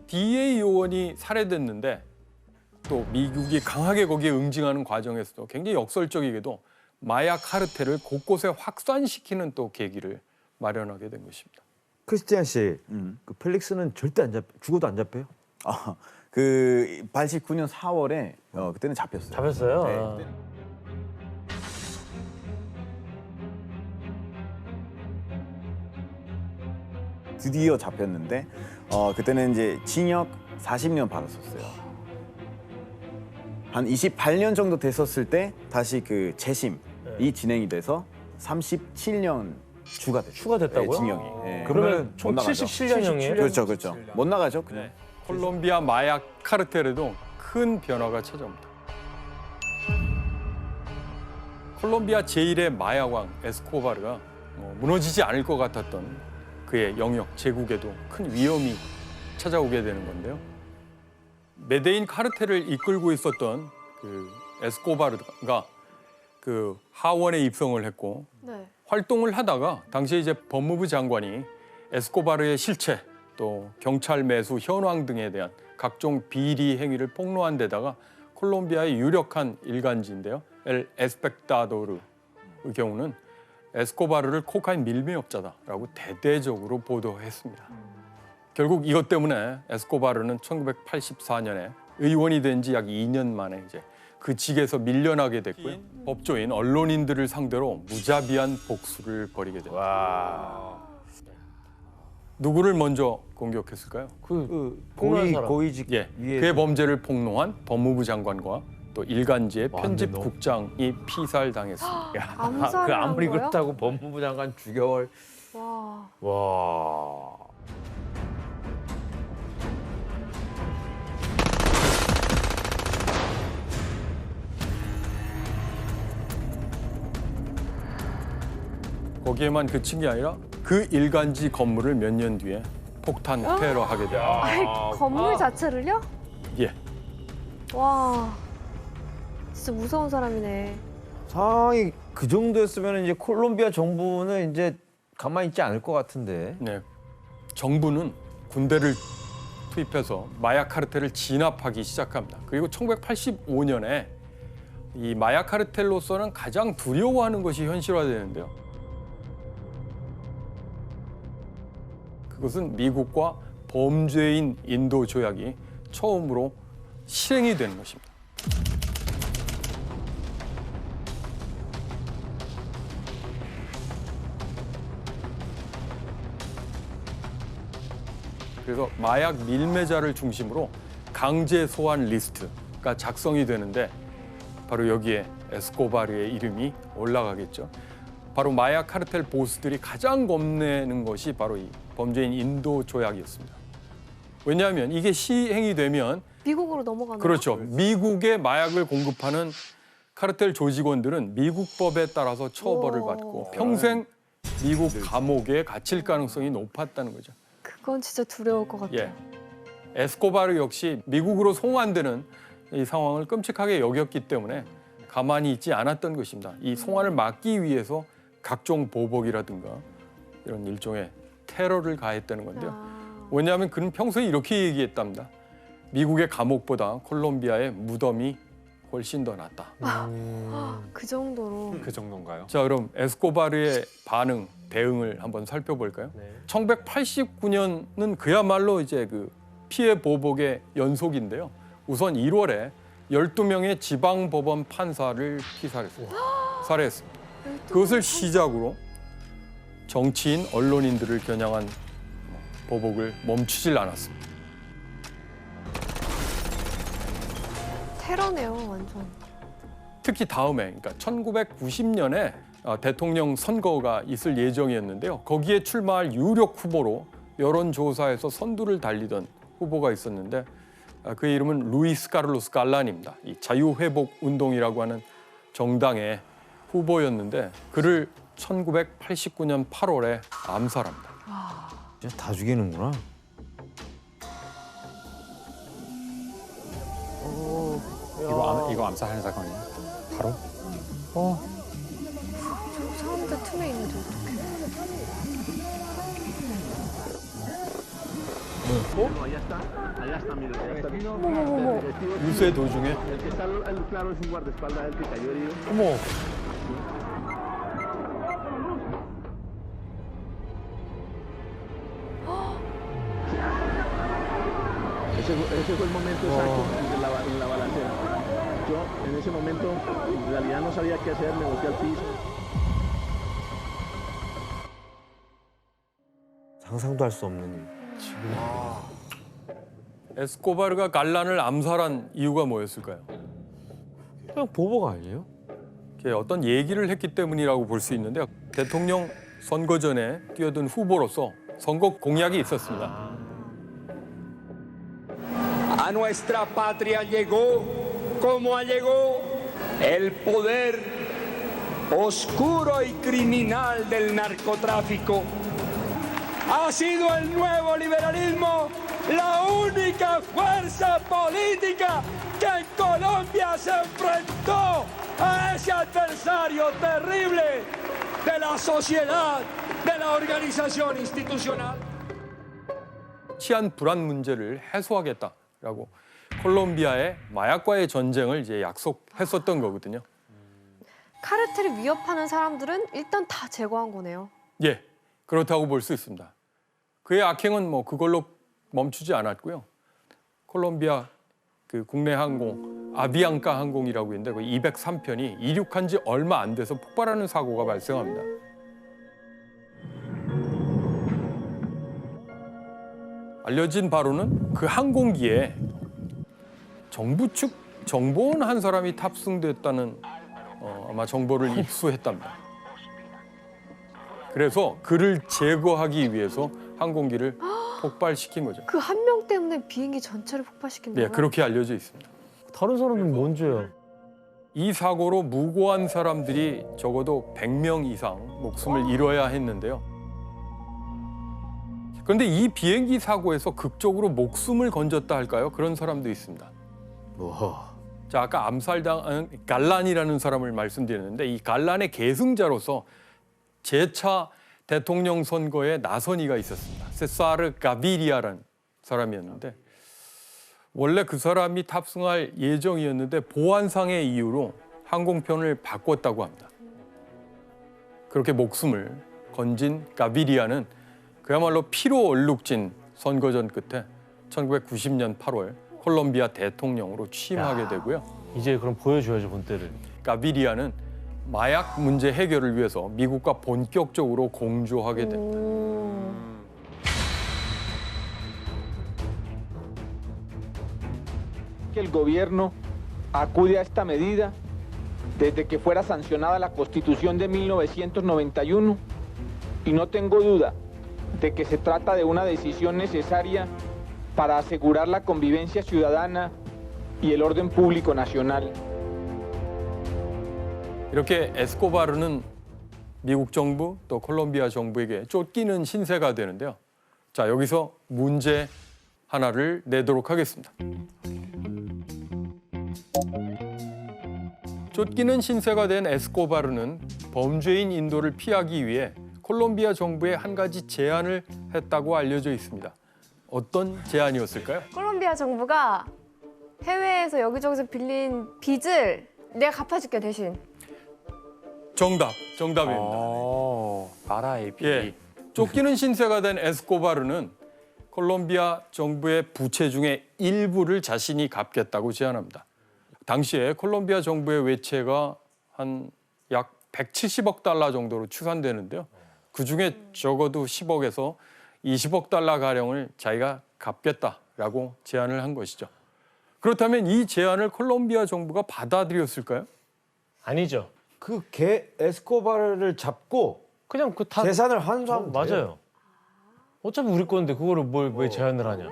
DEA 요원이 살해됐는데 또 미국이 강하게 거기에 응징하는 과정에서도 굉장히 역설적이게도 마약 카르텔을 곳곳에 확산시키는 또 계기를 마련하게 된 것입니다. 크리스티안 씨, 그 펠릭스는 절대 안 죽어도 안 잡혀요? 그 89년 4월에 그때는 잡혔어요. 잡혔어요? 네. 아. 드디어 잡혔는데 그때는 이제 징역 40년 받았었어요. 한 28년 정도 됐었을 때 다시 그 재심이 진행이 돼서 37년 추가됐다고요? 네, 징역이. 네. 그러면 총 못 나가죠. 77년형이에요? 그렇죠, 그렇죠. 못 나가죠. 그냥. 네. 콜롬비아 마약 카르텔에도 큰 변화가 찾아옵니다. 콜롬비아 제1의 마약왕 에스코바르가 무너지지 않을 것 같았던 그의 영역, 제국에도 큰 위험이 찾아오게 되는 건데요. 메데인 카르텔을 이끌고 있었던 그 에스코바르가 그 하원에 입성을 했고 네. 활동을 하다가 당시에 이제 법무부 장관이 에스코바르의 실체 또 경찰 매수 현황 등에 대한 각종 비리 행위를 폭로한 데다가 콜롬비아의 유력한 일간지인데요. 엘 에스펙타도르의 경우는 에스코바르를 코카인 밀매업자다라고 대대적으로 보도했습니다. 결국 이것 때문에 에스코바르는 1984년에 의원이 된 지 약 2년 만에 이제 그 직에서 밀려나게 됐고요. 법조인, 언론인들을 상대로 무자비한 복수를 벌이게 됩니다. 누구를 먼저 공격했을까요? 고위직 예, 그의 범죄를 폭로한 법무부 장관과 또 일간지의 편집국장이 피살당했습니다. 암살을 한 아무리 거예요? 그렇다고 법무부 장관 죽여올. 와. 와. 거기에만 그친 게 아니라 그 일간지 건물을 몇 년 뒤에 폭탄 테러하게 됩니다. 아이, 건물 자체를요? 예. 와. 진짜 무서운 사람이네. 상황이 그 정도였으면 이제 콜롬비아 정부는 이제 가만히 있지 않을 것 같은데. 네. 정부는 군대를 투입해서 마약 카르텔을 진압하기 시작합니다. 그리고 1985년에 이 마약 카르텔로서는 가장 두려워하는 것이 현실화되는데요. 그것은 미국과 범죄인 인도 조약이 처음으로 실행이 되는 것입니다. 그래서 마약 밀매자를 중심으로 강제 소환 리스트가 작성이 되는데 바로 여기에 에스코바르의 이름이 올라가겠죠. 바로 마약 카르텔 보스들이 가장 겁내는 것이 바로 이 범죄인 인도 조약이었습니다. 왜냐하면 이게 시행이 되면 미국으로 넘어가나요? 그렇죠. 미국에 마약을 공급하는 카르텔 조직원들은 미국 법에 따라서 처벌을 받고 평생 미국 감옥에 갇힐 가능성이 높았다는 거죠. 그건 진짜 두려울 것 같아요. 예. 에스코바르 역시 미국으로 송환되는 이 상황을 끔찍하게 여겼기 때문에 가만히 있지 않았던 것입니다. 이 송환을 막기 위해서 각종 보복이라든가 이런 일종의 테러를 가했다는 건데요. 왜냐하면 그는 평소에 이렇게 얘기했답니다. 미국의 감옥보다 콜롬비아의 무덤이 훨씬 더 낫다. 그 정도로. 그 정도인가요? 자, 그럼 에스코바르의 반응, 대응을 한번 살펴볼까요? 1989년은 그야말로 이제 그 피해 보복의 연속인데요. 우선 1월에 12명의 지방법원 판사를 살해했습니다. 그것을 시작으로 정치인, 언론인들을 겨냥한 보복을 멈추질 않았습니다. 테러네요, 완전. 특히 다음에, 그러니까 1990년에 대통령 선거가 있을 예정이었는데요. 거기에 출마할 유력 후보로 여론조사에서 선두를 달리던 후보가 있었는데 그의 이름은 루이스 카를로스 갈란입니다. 이 자유회복운동이라고 하는 정당의 후보였는데 그를 1989년 8월에 암살합니다. 진짜 다 죽이는구나. 이거 암살하는 사건이에요? 바로? 저 사람들 틈에 있는데 어떡해. Allá está, mira. 유세 도중에 El que está claro es un guardaespaldas del que cayó herido. 어머. Ese fue el momento exacto en la balacera. Yo en ese momento en realidad no sabía qué hacer, me boté al piso. 상상도 할 수 없는. 에스코바르가 갈란을 암살한 이유가 뭐였을까요? 그냥 보복 아니에요? 어떤 얘기를 했기 때문이라고 볼 수 있는데요. 대통령 선거 전에 뛰어든 후보로서 선거 공약이 있었습니다. A nuestra patria llegó, como llegó, el poder oscuro y criminal del narcotráfico. Ha sido el nuevo liberalismo la única fuerza política que en Colombia se enfrentó a ese adversario terrible de la sociedad, de la organización institucional. 치안 불안 문제를 해소하겠다라고 콜롬비아의 마약과의 전쟁을 이제 약속했었던 거거든요. 카르텔을 위협하는 사람들은 일단 다 제거한 거네요. 예, 그렇다고 볼 수 있습니다. 그의 악행은 뭐 그걸로 멈추지 않았고요. 콜롬비아 그 국내 항공 아비앙카 항공이라고 있는데 그 203편이 이륙한 지 얼마 안 돼서 폭발하는 사고가 발생합니다. 알려진 바로는 그 항공기에 정부 측 정보원 한 사람이 탑승됐다는 아마 정보를 입수했답니다. 그래서 그를 제거하기 위해서 항공기를 폭발시킨 거죠. 그 한 명 때문에 비행기 전체를 폭발시킨다고요? 네, 그렇게 알려져 있습니다. 다른 사람들은 뭔 죄야? 이 사고로 무고한 사람들이 적어도 100명 이상 목숨을 잃어야 했는데요. 그런데 이 비행기 사고에서 극적으로 목숨을 건졌다 할까요? 그런 사람도 있습니다. 자, 아까 암살당한 갈란이라는 사람을 말씀드렸는데 이 갈란의 계승자로서 재차 대통령 선거에 나선 이가 있었습니다. 세사르 가비리아라는 사람이었는데 원래 그 사람이 탑승할 예정이었는데 보안상의 이유로 항공편을 바꿨다고 합니다. 그렇게 목숨을 건진 가비리아는 그야말로 피로 얼룩진 선거전 끝에 1990년 8월 콜롬비아 대통령으로 취임하게 되고요. 이제 그럼 보여줘야죠, 본때를. 가비리아는 마약 문제 해결을 위해서 미국과 본격적으로 공조하게 됩니다. Que el gobierno acude a esta medida desde que fuera sancionada la Constitución de 1991 y no tengo duda de que se trata de una decisión necesaria para asegurar la convivencia ciudadana y el orden público nacional. 이렇게 에스코바르는 미국 정부 또 콜롬비아 정부에게 쫓기는 신세가 되는데요. 자, 여기서 문제 하나를 내도록 하겠습니다. 쫓기는 신세가 된 에스코바르는 범죄인 인도를 피하기 위해 콜롬비아 정부에 한 가지 제안을 했다고 알려져 있습니다. 어떤 제안이었을까요? 콜롬비아 콜롬비아 정부가 해외에서 여기저기서 빌린 빚을 내가 갚아줄게 대신. 정답입니다. 나라의 비. 예, 쫓기는 신세가 된 에스코바르는 콜롬비아 정부의 부채 중에 일부를 자신이 갚겠다고 제안합니다. 당시에 콜롬비아 정부의 외채가 한 약 170억 달러 정도로 추산되는데요. 그중에 적어도 10억에서 20억 달러 가량을 자기가 갚겠다라고 제안을 한 것이죠. 그렇다면 이 제안을 콜롬비아 정부가 받아들였을까요? 아니죠. 그 개 에스코바르를 잡고 그냥 그 다 재산을 환수하면 돼요. 맞아요. 어차피 우리 건데 그거를 왜 제한을 하냐.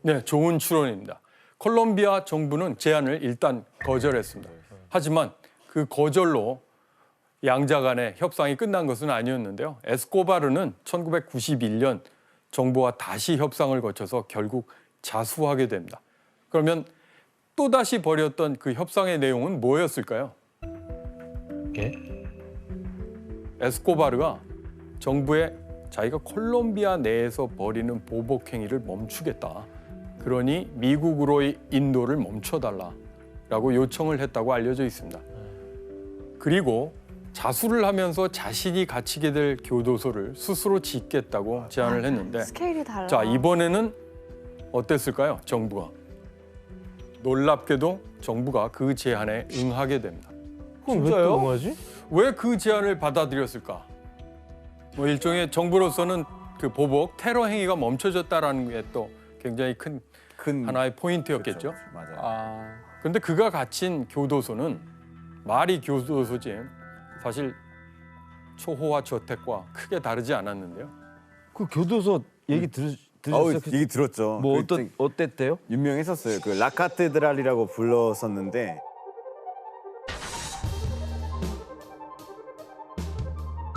네, 좋은 추론입니다. 콜롬비아 정부는 제안을 일단 거절했습니다. 하지만 그 거절로 양자 간의 협상이 끝난 것은 아니었는데요. 에스코바르는 1991년 정부와 다시 협상을 거쳐서 결국 자수하게 됩니다. 그러면 또다시 벌였던 그 협상의 내용은 뭐였을까요? 예? 에스코바르가 정부에 자기가 콜롬비아 내에서 벌이는 보복 행위를 멈추겠다. 그러니 미국으로의 인도를 멈춰달라라고 요청을 했다고 알려져 있습니다. 그리고 자수를 하면서 자신이 갇히게 될 교도소를 스스로 짓겠다고 제안을 했는데 스케일이 달라. 자, 이번에는 어땠을까요? 정부가. 놀랍게도 정부가 그 제안에 응하게 됩니다. 그럼 왜 또 응하지? 왜 그 제안을 받아들였을까? 뭐 일종의 정부로서는 그 보복 테러 행위가 멈춰졌다라는 게 또 굉장히 큰 하나의 포인트였겠죠. 맞아요. 그런데 그가 갇힌 교도소는 말이 교도소지 사실 초호화 저택과 크게 다르지 않았는데요. 그 교도소 얘기 들으셨어요? 얘기 들었죠. 뭐 그 어땠대요? 유명했었어요. 그 라카테드랄이라고 불렀었는데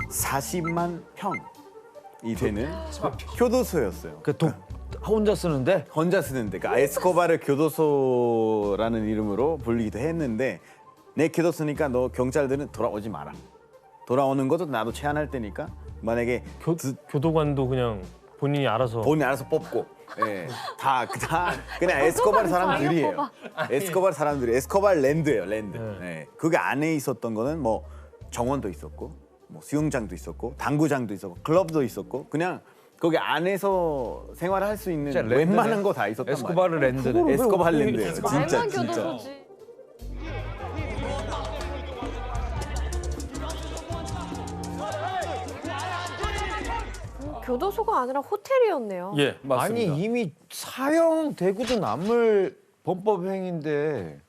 40만 평이 되는 교도소였어요. 혼자 쓰는데? 혼자 쓰는데. 그러니까 에스코바르 교도소라는 이름으로 불리기도 했는데 내 교도소니까 너 경찰들은 돌아오지 마라. 돌아오는 것도 나도 제한할 테니까 만약에 교도관도 그냥 본인이 알아서 뽑고 예, 다 그냥 에스코바르 사람들이에요. 에스코바르 사람들이 에스코바르 랜드예요, 랜드. 예. 그게 안에 있었던 거는 뭐 정원도 있었고 뭐 수영장도 있었고 당구장도 있었고 클럽도 있었고 그냥 거기 안에서 생활할 수 있는 웬만한 거 다 있었단 말이에요. 에스코바르 랜드네. 에스코바르 랜드예요. 진짜 말만 진짜. 교도소지. 교도소가 아니라 호텔이었네요. 예, 맞습니다. 아니 이미 사형되고도 남을 범법 행위인데.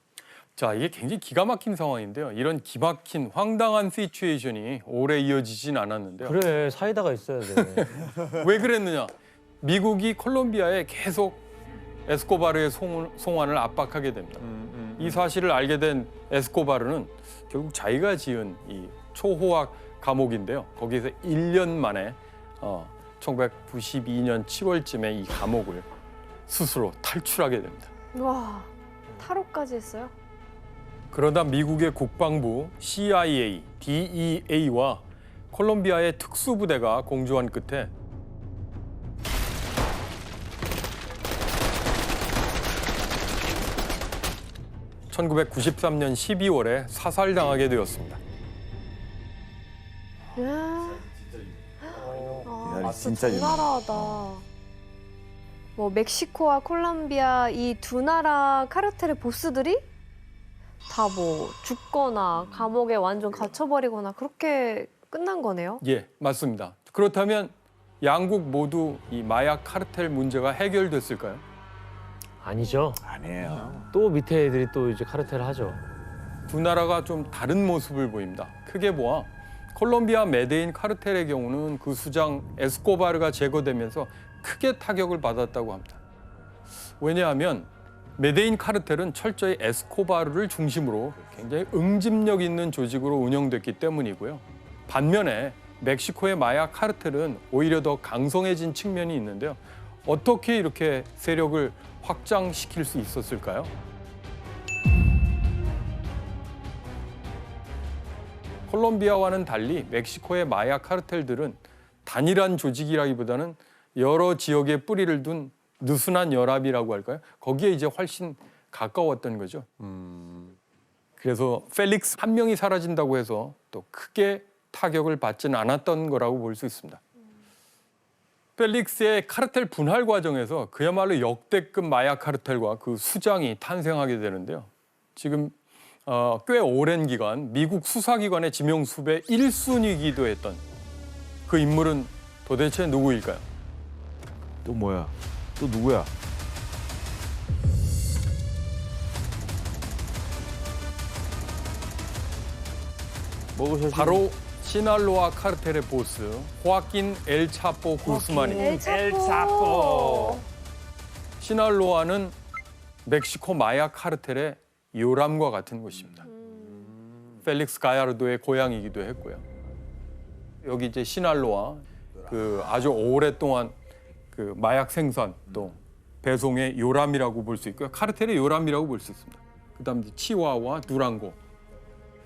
자, 이게 굉장히 기가 막힌 상황인데요. 이런 기막힌 황당한 시츄에이션이 오래 이어지진 않았는데요. 그래 사이다가 있어야 돼. 왜 그랬느냐? 미국이 콜롬비아에 계속 에스코바르의 송환을 압박하게 됩니다. 이 사실을 알게 된 에스코바르는 결국 자기가 지은 이 초호화 감옥인데요. 거기서 1년 만에 1992년 7월쯤에 이 감옥을 스스로 탈출하게 됩니다. 와, 탈옥까지 했어요? 그러다 미국의 국방부 CIA, DEA와 콜롬비아의 특수부대가 공조한 끝에 (1993년 12월에) 사살당하게 되었습니다. 진짜 나라하다. 뭐 멕시코와 콜롬비아 이 두 나라 카르텔의 보스들이 다 뭐 죽거나 감옥에 완전 갇혀버리거나 그렇게 끝난 거네요. 예, 맞습니다. 그렇다면 양국 모두 이 마약 카르텔 문제가 해결됐을까요? 아니죠. 아니에요. 또 밑에 애들이 또 이제 카르텔을 하죠. 두 나라가 좀 다른 모습을 보입니다. 크게 보아 콜롬비아 메데인 카르텔의 경우는 그 수장 에스코바르가 제거되면서 크게 타격을 받았다고 합니다. 왜냐하면 메데인 카르텔은 철저히 에스코바르를 중심으로 굉장히 응집력 있는 조직으로 운영됐기 때문이고요. 반면에 멕시코의 마약 카르텔은 오히려 더 강성해진 측면이 있는데요. 어떻게 이렇게 세력을 확장시킬 수 있었을까요? 콜롬비아와는 달리 멕시코의 마약 카르텔들은 단일한 조직이라기보다는 여러 지역에 뿌리를 둔 느슨한 연합이라고 할까요? 거기에 이제 훨씬 가까웠던 거죠. 그래서 펠릭스 한 명이 사라진다고 해서 또 크게 타격을 받지는 않았던 거라고 볼 수 있습니다. 펠릭스의 카르텔 분할 과정에서 그야말로 역대급 마약 카르텔과 그 수장이 탄생하게 되는데요. 지금 꽤 오랜 기간 미국 수사기관의 지명수배 1순위이기도 했던 그 인물은 도대체 누구일까요? 또 뭐야? 또 누구야? 바로 시날로아 카르텔의 보스 호아킨 엘 차포 구스만입니다. 엘 차포. 시날로아는 멕시코 마약 카르텔의 요람과 같은 곳입니다. 펠릭스 가야르도의 고향이기도 했고요. 여기 이제 시날로아 그 아주 오랫동안 그 마약 생산 또 배송의 요람이라고 볼 수 있고요. 카르텔의 요람이라고 볼 수 있습니다. 그다음 이제 치와와 두랑고.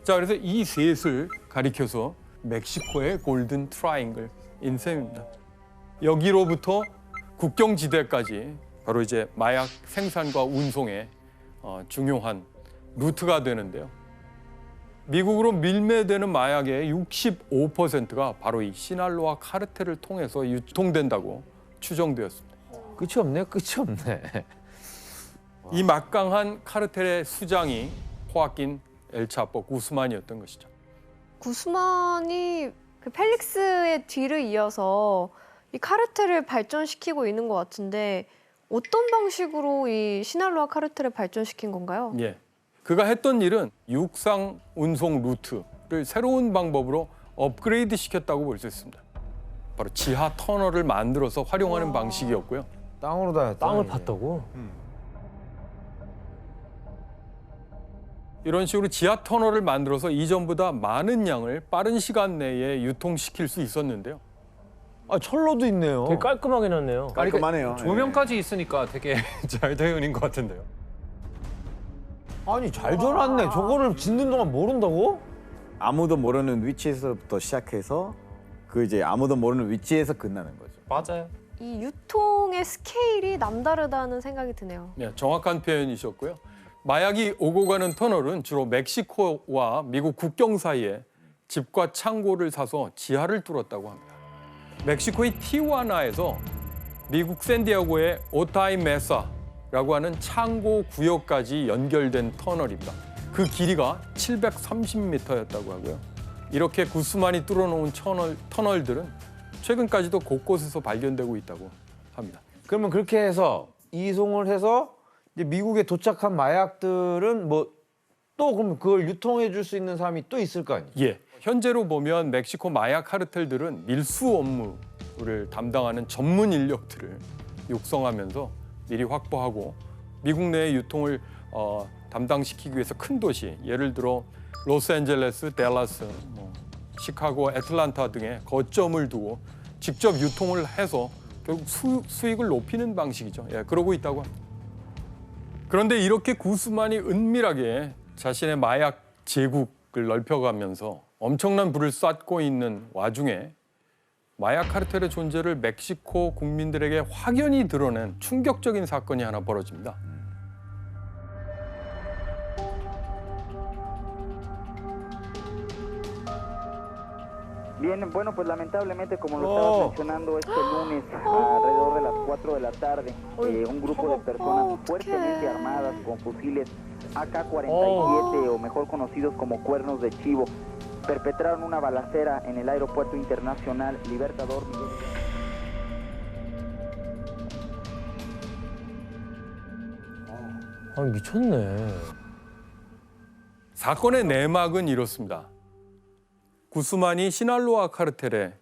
자, 그래서 이 셋을 가리켜서 멕시코의 골든 트라이앵글인 셈입니다. 여기로부터 국경지대까지 바로 이제 마약 생산과 운송의 중요한 루트가 되는데요. 미국으로 밀매되는 마약의 65%가 바로 이 시날로아 카르텔을 통해서 유통된다고 추정되었습니다. 끝이 없네, 끝이 없네. 이 막강한 카르텔의 수장이 호아킨 엘 차포 구스만이었던 것이죠. 구스만이 그 펠릭스의 뒤를 이어서 이 카르텔을 발전시키고 있는 것 같은데 어떤 방식으로 이 시날로아 카르텔을 발전시킨 건가요? 예, 그가 했던 일은 육상 운송 루트를 새로운 방법으로 업그레이드 시켰다고 볼 수 있습니다. 바로 지하 터널을 만들어서 활용하는 방식이었고요. 땅으로 다녔다. 땅을 팠다고? 이런 식으로 지하 터널을 만들어서 이전보다 많은 양을 빠른 시간 내에 유통시킬 수 있었는데요. 아, 철로도 있네요. 되게 깔끔하게 놨네요. 깔끔하네요. 조명까지 있으니까 되게 잘 되어있는 것 같은데요. 아니, 잘 줘놨네. 저거를 짓는 동안 모른다고? 아무도 모르는 위치에서부터 시작해서 그 이제 아무도 모르는 위치에서 끝나는 거죠. 맞아요. 이 유통의 스케일이 남다르다는 생각이 드네요. 네, 정확한 표현이셨고요. 마약이 오고 가는 터널은 주로 멕시코와 미국 국경 사이에 집과 창고를 사서 지하를 뚫었다고 합니다. 멕시코의 티후아나에서 미국 샌디에고의 오타이 메사라고 하는 창고 구역까지 연결된 터널입니다. 그 길이가 730m였다고 하고요. 이렇게 구스만이 뚫어놓은 터널들은 최근까지도 곳곳에서 발견되고 있다고 합니다. 그러면 그렇게 해서 이송을 해서 이제 미국에 도착한 마약들은 뭐 또 그럼 그걸 유통해 줄 수 있는 사람이 또 있을 거 아니에요? 예. 현재로 보면 멕시코 마약 카르텔들은 밀수 업무를 담당하는 전문 인력들을 육성하면서 미리 확보하고 미국 내의 유통을 담당시키기 위해서 큰 도시, 예를 들어 로스앤젤레스, 댈러스, 시카고, 애틀란타 등의 거점을 두고 직접 유통을 해서 결국 수익을 높이는 방식이죠. 예, 그러고 있다고 합니다. 그런데 이렇게 구스만이 은밀하게 자신의 마약 제국을 넓혀가면서 엄청난 부를 쌓고 있는 와중에 마약 카르텔의 존재를 멕시코 국민들에게 확연히 드러낸 충격적인 사건이 하나 벌어집니다. Bien, bueno, pues lamentablemente, como lo estabas mencionando, este lunes, alrededor de las 4 de la tarde, un grupo de personas fuertemente armadas con fusiles AK-47, o mejor conocidos como cuernos de chivo, perpetraron una balacera en el aeropuerto internacional Libertador Miguel. 아, 미쳤네. 사건의 내막은 이렇습니다. 구스만이 시날로아 카르텔의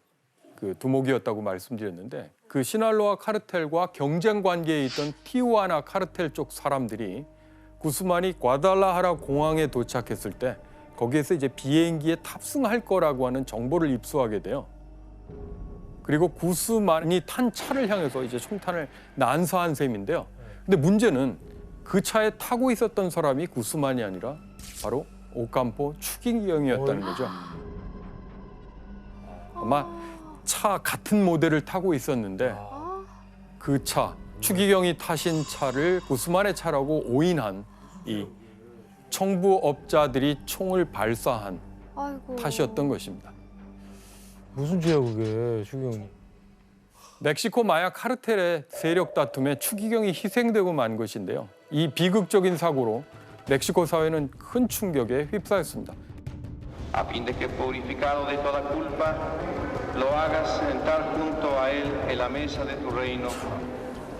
그 두목이었다고 말씀드렸는데 그 시날로아 카르텔과 경쟁 관계에 있던 티후아나 카르텔 쪽 사람들이 구스만이 과달라하라 공항에 도착했을 때 거기에서 이제 비행기에 탑승할 거라고 하는 정보를 입수하게 돼요. 그리고 구스만이 탄 차를 향해서 이제 총탄을 난사한 셈인데요. 근데 문제는 그 차에 타고 있었던 사람이 구스만이 아니라 바로 오캄포 추기경이었다는 거죠. 아마 차 같은 모델을 타고 있었는데 그 차 추기경이 타신 차를 구스만의 차라고 오인한 이 청부업자들이 총을 발사한 아이고. 탓이었던 것입니다. 무슨 죄야 그게 추기경이. 멕시코 마약 카르텔의 세력 다툼에 추기경이 희생되고 만 것인데요. 이 비극적인 사고로 멕시코 사회는 큰 충격에 휩싸였습니다. A fin de que purificado de toda culpa lo hagas sentar junto a él en la mesa de tu reino.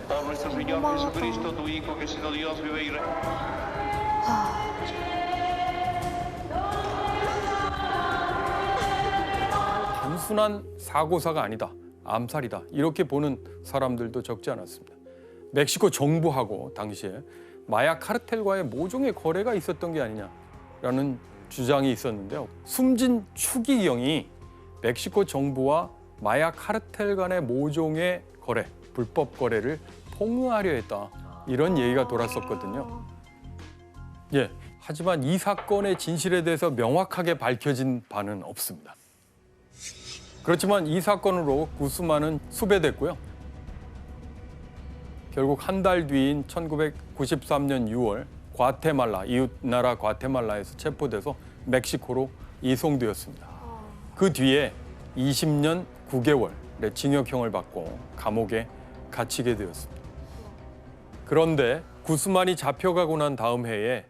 Por nuestro Señor Jesucristo, tu Hijo, que siendo Dios vive y 단순한 사고사가 아니다. 암살이다. 이렇게 보는 사람들도 적지 않았습니다. 멕시코 정부하고 당시에 마약 카르텔과의 모종의 거래가 있었던 게 아니냐라는 주장이 있었는데요. 숨진 추기경이 멕시코 정부와 마약 카르텔 간의 모종의 거래, 불법 거래를 폭로하려 했다. 이런 얘기가 돌았었거든요. 예, 하지만 이 사건의 진실에 대해서 명확하게 밝혀진 바는 없습니다. 그렇지만 이 사건으로 구스만은 수배됐고요. 결국 한 달 뒤인 1993년 6월 과테말라, 이웃 나라 과테말라에서 체포돼서 멕시코로 이송되었습니다. 그 뒤에 20년 9개월의 징역형을 받고 감옥에 갇히게 되었습니다. 그런데 구스만이 잡혀가고 난 다음 해에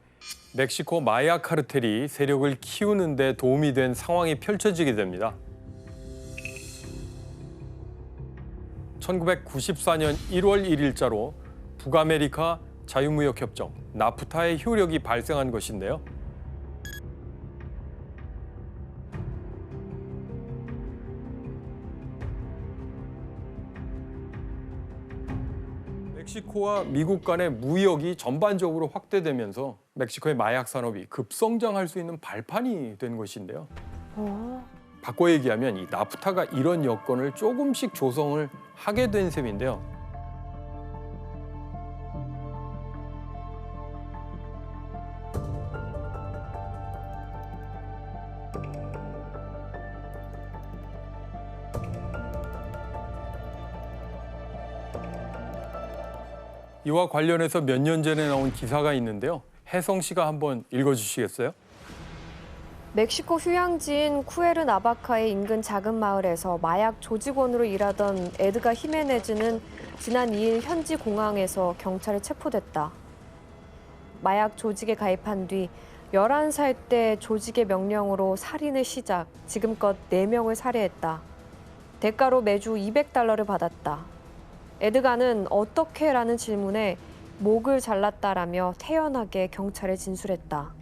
멕시코 마약 카르텔이 세력을 키우는 데 도움이 된 상황이 펼쳐지게 됩니다. 1994년 1월 1일자로 북아메리카 자유무역협정, 나프타의 효력이 발생한 것인데요. 멕시코와 미국 간의 무역이 전반적으로 확대되면서 멕시코의 마약 산업이 급성장할 수 있는 발판이 된 것인데요. 바꿔 얘기하면 이 나프타가 이런 여건을 조금씩 조성을 하게 된 셈인데요. 이와 관련해서 몇 년 전에 나온 기사가 있는데요. 혜성 씨가 한번 읽어주시겠어요? 멕시코 휴양지인 쿠에르나바카의 인근 작은 마을에서 마약 조직원으로 일하던 에드가 히메네즈는 지난 2일 현지 공항에서 경찰에 체포됐다. 마약 조직에 가입한 뒤 11살 때 조직의 명령으로 살인을 시작, 지금껏 4명을 살해했다. 대가로 매주 $200를 받았다. 에드가는 어떻게라는 질문에 목을 잘랐다라며 태연하게 경찰에 진술했다.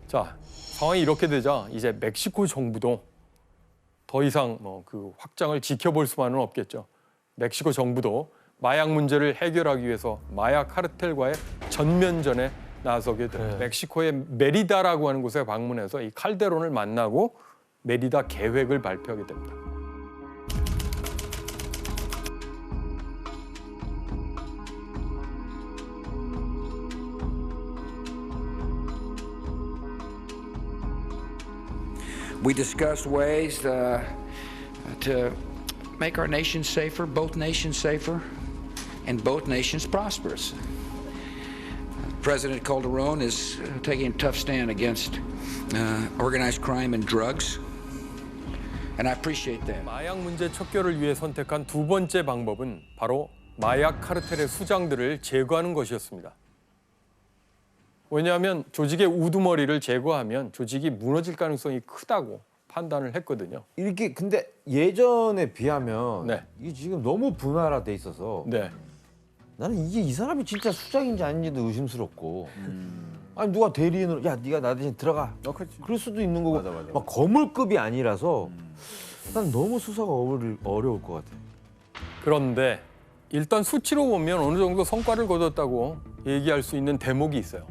자, 상황이 이렇게 되자 이제 멕시코 정부도 더 이상 그 확장을 지켜볼 수만은 없겠죠. 멕시코 정부도 마약 문제를 해결하기 위해서 마약 카르텔과의 전면전에 나서게 됩니다. 멕시코의 메리다라고 하는 곳에 방문해서 이 칼데론을 만나고 메리다 계획을 발표하게 됩니다. We discussed ways to make our nation safer, both nations safer, and both nations prosperous. President Calderon is taking a tough stand against organized crime and drugs, and I appreciate that. 마약 문제 척결을 위해 선택한 두 번째 방법은 바로 마약 카르텔의 수장들을 제거하는 것이었습니다. 왜냐하면 조직의 우두머리를 제거하면 조직이 무너질 가능성이 크다고 판단을 했거든요. 이렇게 근데 예전에 비하면 이게 지금 너무 분화돼 있어서 나는 이게 이 사람이 진짜 수장인지 아닌지도 의심스럽고 아니 누가 대리인으로 야 네가 나 대신 들어가 그럴 수도 있는 거고 막 거물급이 아니라서 난 너무 수사가 어려울 것 같아. 그런데 일단 수치로 보면 어느 정도 성과를 거뒀다고 얘기할 수 있는 대목이 있어요.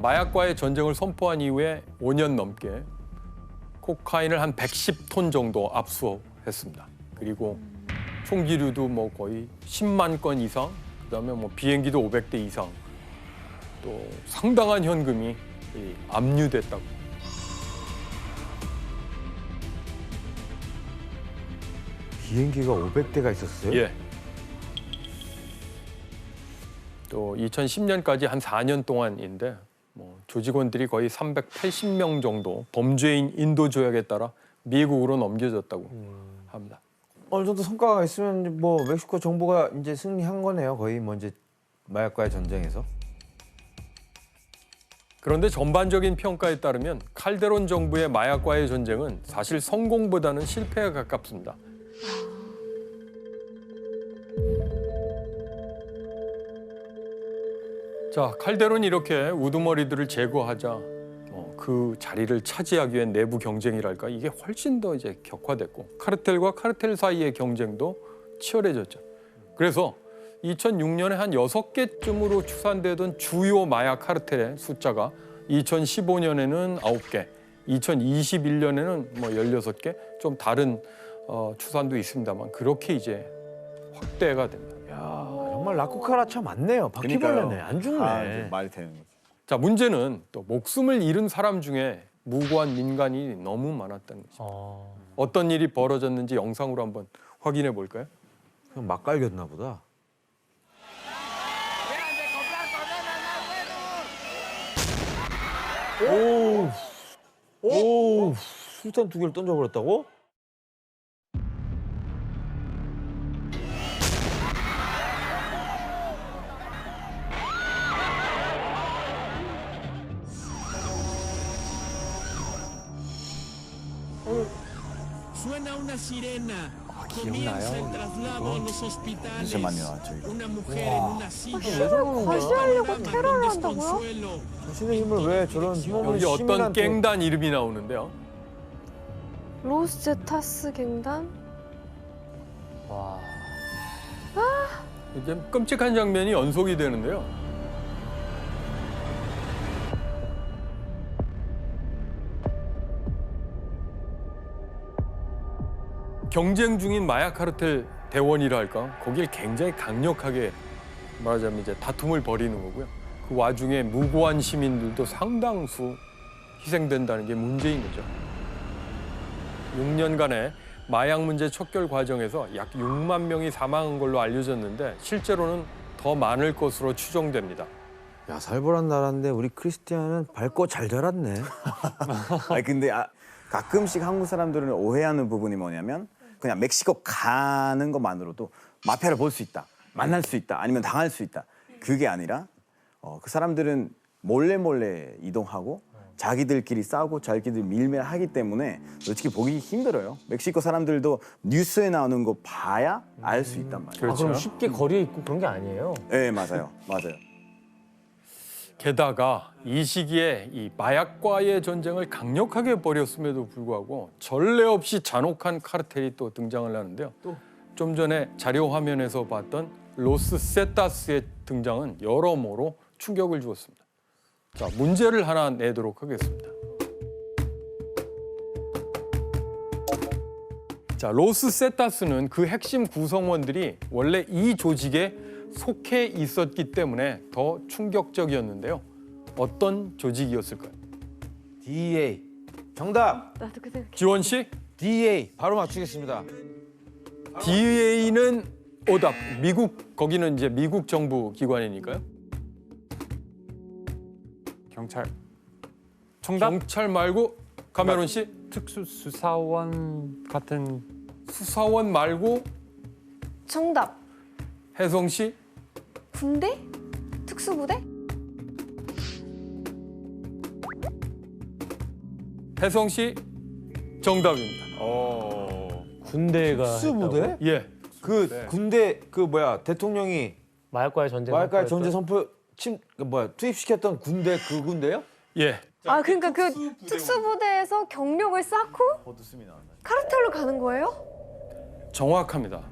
마약과의 전쟁을 선포한 이후에 5년 넘게 코카인을 한 110톤 정도 압수했습니다. 그리고 총기류도 뭐 거의 10만 건 이상, 그다음에 뭐 비행기도 500대 이상, 또 상당한 현금이 압류됐다고. 비행기가 500대가 있었어요? 예. 또 2010년까지 한 4년 동안인데 조직원들이 거의 380명 정도 범죄인 인도 조약에 따라 미국으로 넘겨졌다고 합니다. 어느 정도 성과가 있으면 뭐 멕시코 정부가 이제 승리한 거네요. 거의 뭐 이제 마약과의 전쟁에서. 그런데 전반적인 평가에 따르면 칼데론 정부의 마약과의 전쟁은 사실 성공보다는 실패에 가깝습니다. 자, 칼데론이 이렇게 우두머리들을 제거하자 그 자리를 차지하기 위한 내부 경쟁이랄까 이게 훨씬 더 이제 격화됐고 카르텔과 카르텔 사이의 경쟁도 치열해졌죠. 그래서 2006년에 한 6개쯤으로 추산되던 주요 마약 카르텔의 숫자가 2015년에는 9개, 2021년에는 뭐 16개, 좀 다른 추산도 있습니다만 그렇게 이제 확대가 됩니다. 야, 정말 라쿠카라차 맞네요. 바퀴벌레네. 안 죽네. 말이 되는 거죠. 자, 문제는 또 목숨을 잃은 사람 중에 무고한 민간이 너무 많았다는 것입니다. 어떤 일이 벌어졌는지 영상으로 한번 확인해 볼까요? 그냥 막 갈겼나 보다. 오, 술탄 2개를 던져버렸다고? Suena una sirena. 기억나요? Comienza el traslado a los hospitales. 진짜 많이 나왔죠. 이거. Una mujer en una silla. 힘을 과시하려고 테러를 한다고요? 자신의 힘을 왜 저런 힘없는 여기 어떤 시민한테... 갱단 이름이 나오는데요. 로스 제타스 갱단? 와. 이제 끔찍한 장면이 연속이 되는데요. 경쟁 중인 마약 카르텔 대원이랄까 거길 굉장히 강력하게 말하자면 이제 다툼을 벌이는 거고요. 그 와중에 무고한 시민들도 상당수 희생된다는 게 문제인 거죠. 6년간의 마약 문제 척결 과정에서 약 6만 명이 사망한 걸로 알려졌는데 실제로는 더 많을 것으로 추정됩니다. 야, 살벌한 나라인데 우리 크리스티안은 밝고 잘 자랐네. 아니 근데 가끔씩 한국 사람들은 오해하는 부분이 뭐냐면 그냥 멕시코 가는 것만으로도 마피아를 볼 수 있다, 만날 수 있다, 아니면 당할 수 있다. 그게 아니라 그 사람들은 몰래 이동하고 자기들끼리 싸우고 자기들끼리 밀매하기 때문에 솔직히 보기 힘들어요. 멕시코 사람들도 뉴스에 나오는 거 봐야 알 수 있단 말이에요. 그렇죠. 그럼 쉽게 거리에 있고 그런 게 아니에요. 네, 맞아요. 게다가 이 시기에 이 마약과의 전쟁을 강력하게 벌였음에도 불구하고 전례 없이 잔혹한 카르텔이 또 등장을 하는데요. 좀 전에 자료 화면에서 봤던 로스 세타스의 등장은 여러모로 충격을 주었습니다. 자, 문제를 하나 내도록 하겠습니다. 자, 로스 세타스는 그 핵심 구성원들이 원래 이 조직에 속해 있었기 때문에 더 충격적이었는데요. 어떤 조직이었을까요? DEA. 정답. 나도 그 생각. 지원 씨? DEA. 바로 맞추겠습니다. DEA는 오답. 미국 거기는 이제 미국 정부 기관이니까요. 경찰. 정답. 경찰 말고 카메론 씨? 특수수사원 같은. 수사원 말고 정답. 혜성 씨? 군대? 특수부대? 혜성 씨 정답입니다. 군대가 특수부대? 했다고? 예. 그 군대 그 뭐야 대통령이 마약과의 전쟁 마약과의 전쟁 선포했던? 선포 투입시켰던 군대 그 군대요? 예. 아, 그러니까 그 특수부대에서 경력을 쌓고 카르텔로 가는 거예요? 정확합니다.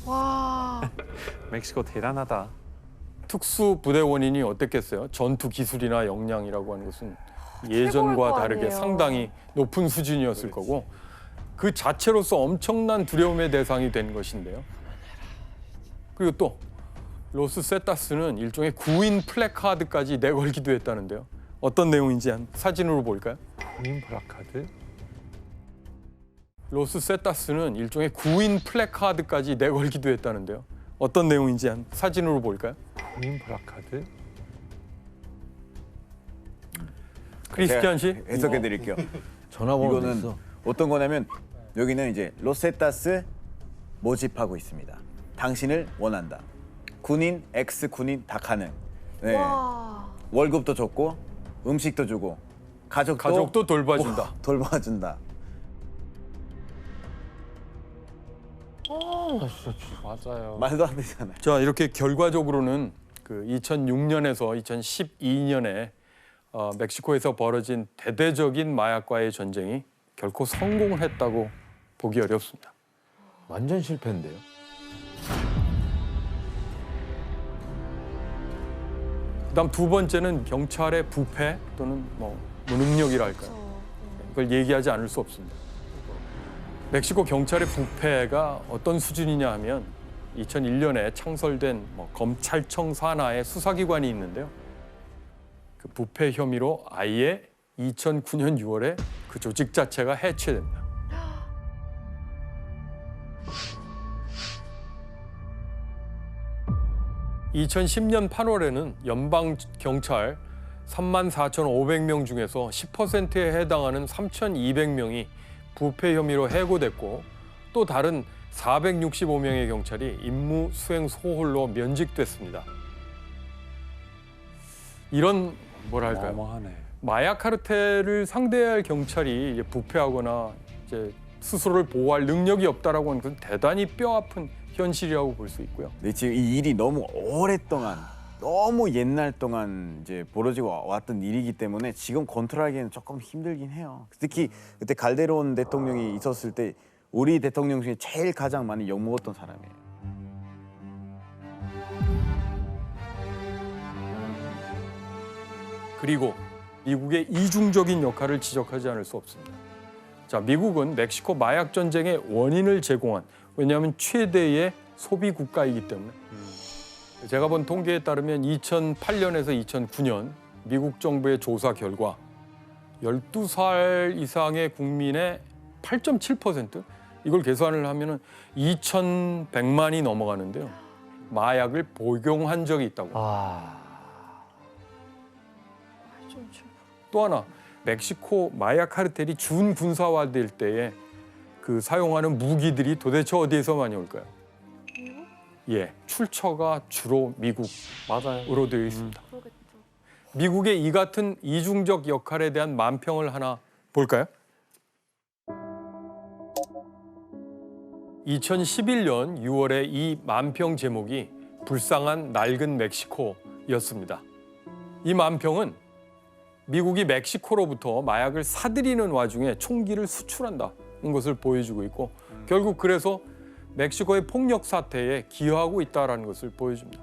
와. 멕시코 대단하다. 특수부대원인이 어땠겠어요? 전투 기술이나 역량이라고 하는 것은 최고일 예전과 거 다르게 아니에요. 상당히 높은 수준이었을 거고 그 자체로서 엄청난 두려움의 대상이 된 것인데요. 그리고 또 로스 세타스는 일종의 구인 플래카드까지 내걸기도 했다는데요. 어떤 내용인지 한 사진으로 볼까요? 구인 플래카드? 로스세타스는 일종의 구인 플래카드까지 내걸기도 했다는데요. 어떤 내용인지 한 사진으로 볼까요? 구인 플래카드? 크리스티안 씨? 해석해 드릴게요. 전화번호 이거는 있어. 어떤 거냐면 여기는 이제 로세타스 모집하고 있습니다. 당신을 원한다. 군인, 엑스 군인 다 가능. 네. 월급도 좋고 음식도 주고 가족도 돌봐준다. 돌봐준다. 맞아요. 말도 안 되잖아요. 자, 이렇게 결과적으로는 그 2006년에서 2012년에 멕시코에서 벌어진 대대적인 마약과의 전쟁이 결코 성공을 했다고 보기 어렵습니다. 완전 실패인데요. 그다음 두 번째는 경찰의 부패 또는 뭐 무능력이랄까요. 그걸 얘기하지 않을 수 없습니다. 멕시코 경찰의 부패가 어떤 수준이냐 하면 2001년에 창설된 검찰청 산하의 수사기관이 있는데요. 그 부패 혐의로 아예 2009년 6월에 그 조직 자체가 해체됩니다. (2010년 8월에는) 연방 경찰 34,500명 중에서 10%에 해당하는 3,200명이 부패 혐의로 해고됐고, 또 다른 465명의 경찰이 임무 수행 소홀로 면직됐습니다. 이런 뭐랄까요? 어마어마하네. 마약 카르텔을 상대할 경찰이 이제 부패하거나 이제 스스로를 보호할 능력이 없다라고 하는 것은 대단히 뼈아픈 현실이라고 볼 수 있고요. 근데 지금 이 일이 너무 오랫동안, 너무 옛날 동안 이제 벌어지고 왔던 일이기 때문에 지금 컨트롤하기에는 조금 힘들긴 해요. 특히 그때 칼데론 대통령이 있었을 때 우리 대통령 중에 제일 가장 많이 욕먹었던 사람이에요. 그리고 미국의 이중적인 역할을 지적하지 않을 수 없습니다. 자, 미국은 멕시코 마약 전쟁의 원인을 제공한, 왜냐하면 최대의 소비 국가이기 때문에. 제가 본 통계에 따르면 2008년에서 2009년 미국 정부의 조사 결과 12살 이상의 국민의 8.7%, 이걸 계산을 하면은 2,100만이 넘어가는데요. 마약을 복용한 적이 있다고. 또 하나, 멕시코 마약 카르텔이 준군사화될 때에 그 사용하는 무기들이 도대체 어디에서 많이 올까요? 예, 출처가 주로 미국으로 되어 있습니다. 미국의 이 같은 이중적 역할에 대한 만평을 하나 볼까요? 2011년 6월에 이 만평 제목이 불쌍한 낡은 멕시코였습니다. 이 만평은 미국이 멕시코로부터 마약을 사들이는 와중에 총기를 수출한다는 것을 보여주고 있고, 결국 그래서 멕시코의 폭력 사태에 기여하고 있다는 것을 보여줍니다.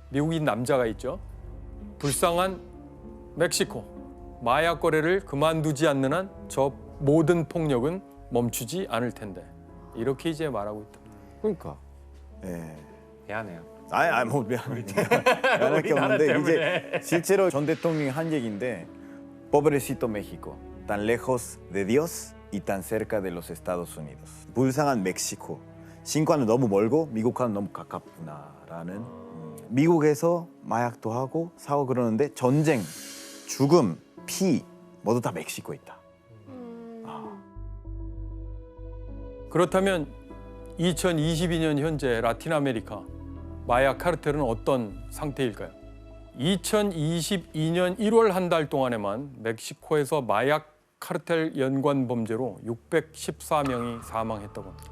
미국인 남자가 있죠. 불쌍한 멕시코, 마약 거래를 그만두지 않는 한 저 모든 폭력은 멈추지 않을 텐데, 이렇게 이제 말하고 있다. 그러니까. 예. 미안해요. 뭐 미안할 게 없는데, 이제 실제로 전 대통령이 한 얘기인데, Pobrecito México, tan lejos de Dios y tan cerca de los Estados Unidos. 불쌍한 멕시코, 신과는 너무 멀고 미국과는 너무 가깝구나라는. 미국에서 마약도 하고 사고 그러는데 전쟁, 죽음, 피 모두 다 멕시코에 있다. 그렇다면 2022년 현재 라틴 아메리카 마약 카르텔은 어떤 상태일까요? 2022년 1월 한 달 동안에만 멕시코에서 마약 카르텔 연관 범죄로 614명이 사망했다고 합니다.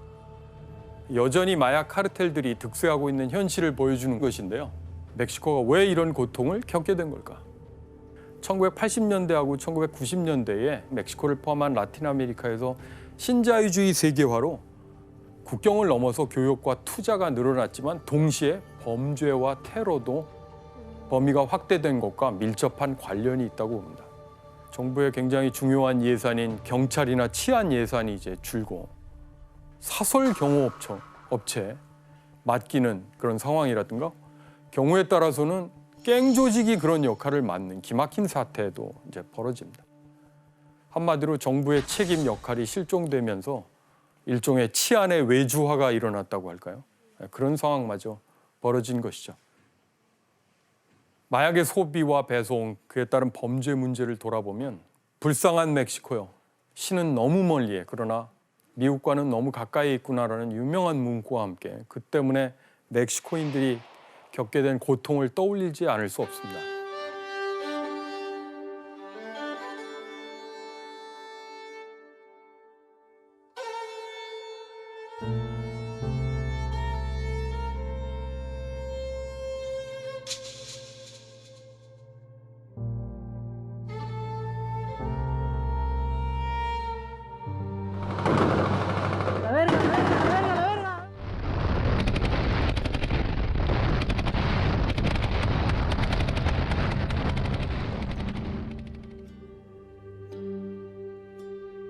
여전히 마약 카르텔들이 득세하고 있는 현실을 보여주는 것인데요. 멕시코가 왜 이런 고통을 겪게 된 걸까? 1980년대하고 1990년대에 멕시코를 포함한 라틴 아메리카에서 신자유주의 세계화로 국경을 넘어서 교육과 투자가 늘어났지만 동시에 범죄와 테러도 범위가 확대된 것과 밀접한 관련이 있다고 봅니다. 정부의 굉장히 중요한 예산인 경찰이나 치안 예산이 이제 줄고 사설 경호업체 맡기는 그런 상황이라든가, 경우에 따라서는 갱 조직이 그런 역할을 맡는 기막힌 사태도 이제 벌어집니다. 한마디로 정부의 책임 역할이 실종되면서 일종의 치안의 외주화가 일어났다고 할까요? 그런 상황마저 벌어진 것이죠. 마약의 소비와 배송, 그에 따른 범죄 문제를 돌아보면 불쌍한 멕시코요. 신은 너무 멀리에 그러나 미국과는 너무 가까이 있구나라는 유명한 문구와 함께 그 때문에 멕시코인들이 겪게 된 고통을 떠올리지 않을 수 없습니다.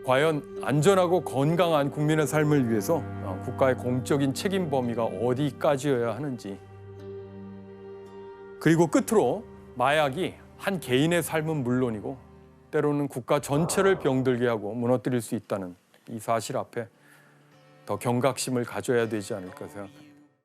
과연 안전하고 건강한 국민의 삶을 위해서 국가의 공적인 책임 범위가 어디까지여야 하는지, 그리고 끝으로 마약이 한 개인의 삶은 물론이고 때로는 국가 전체를 병들게 하고 무너뜨릴 수 있다는 이 사실 앞에 더 경각심을 가져야 되지 않을까 생각합니다.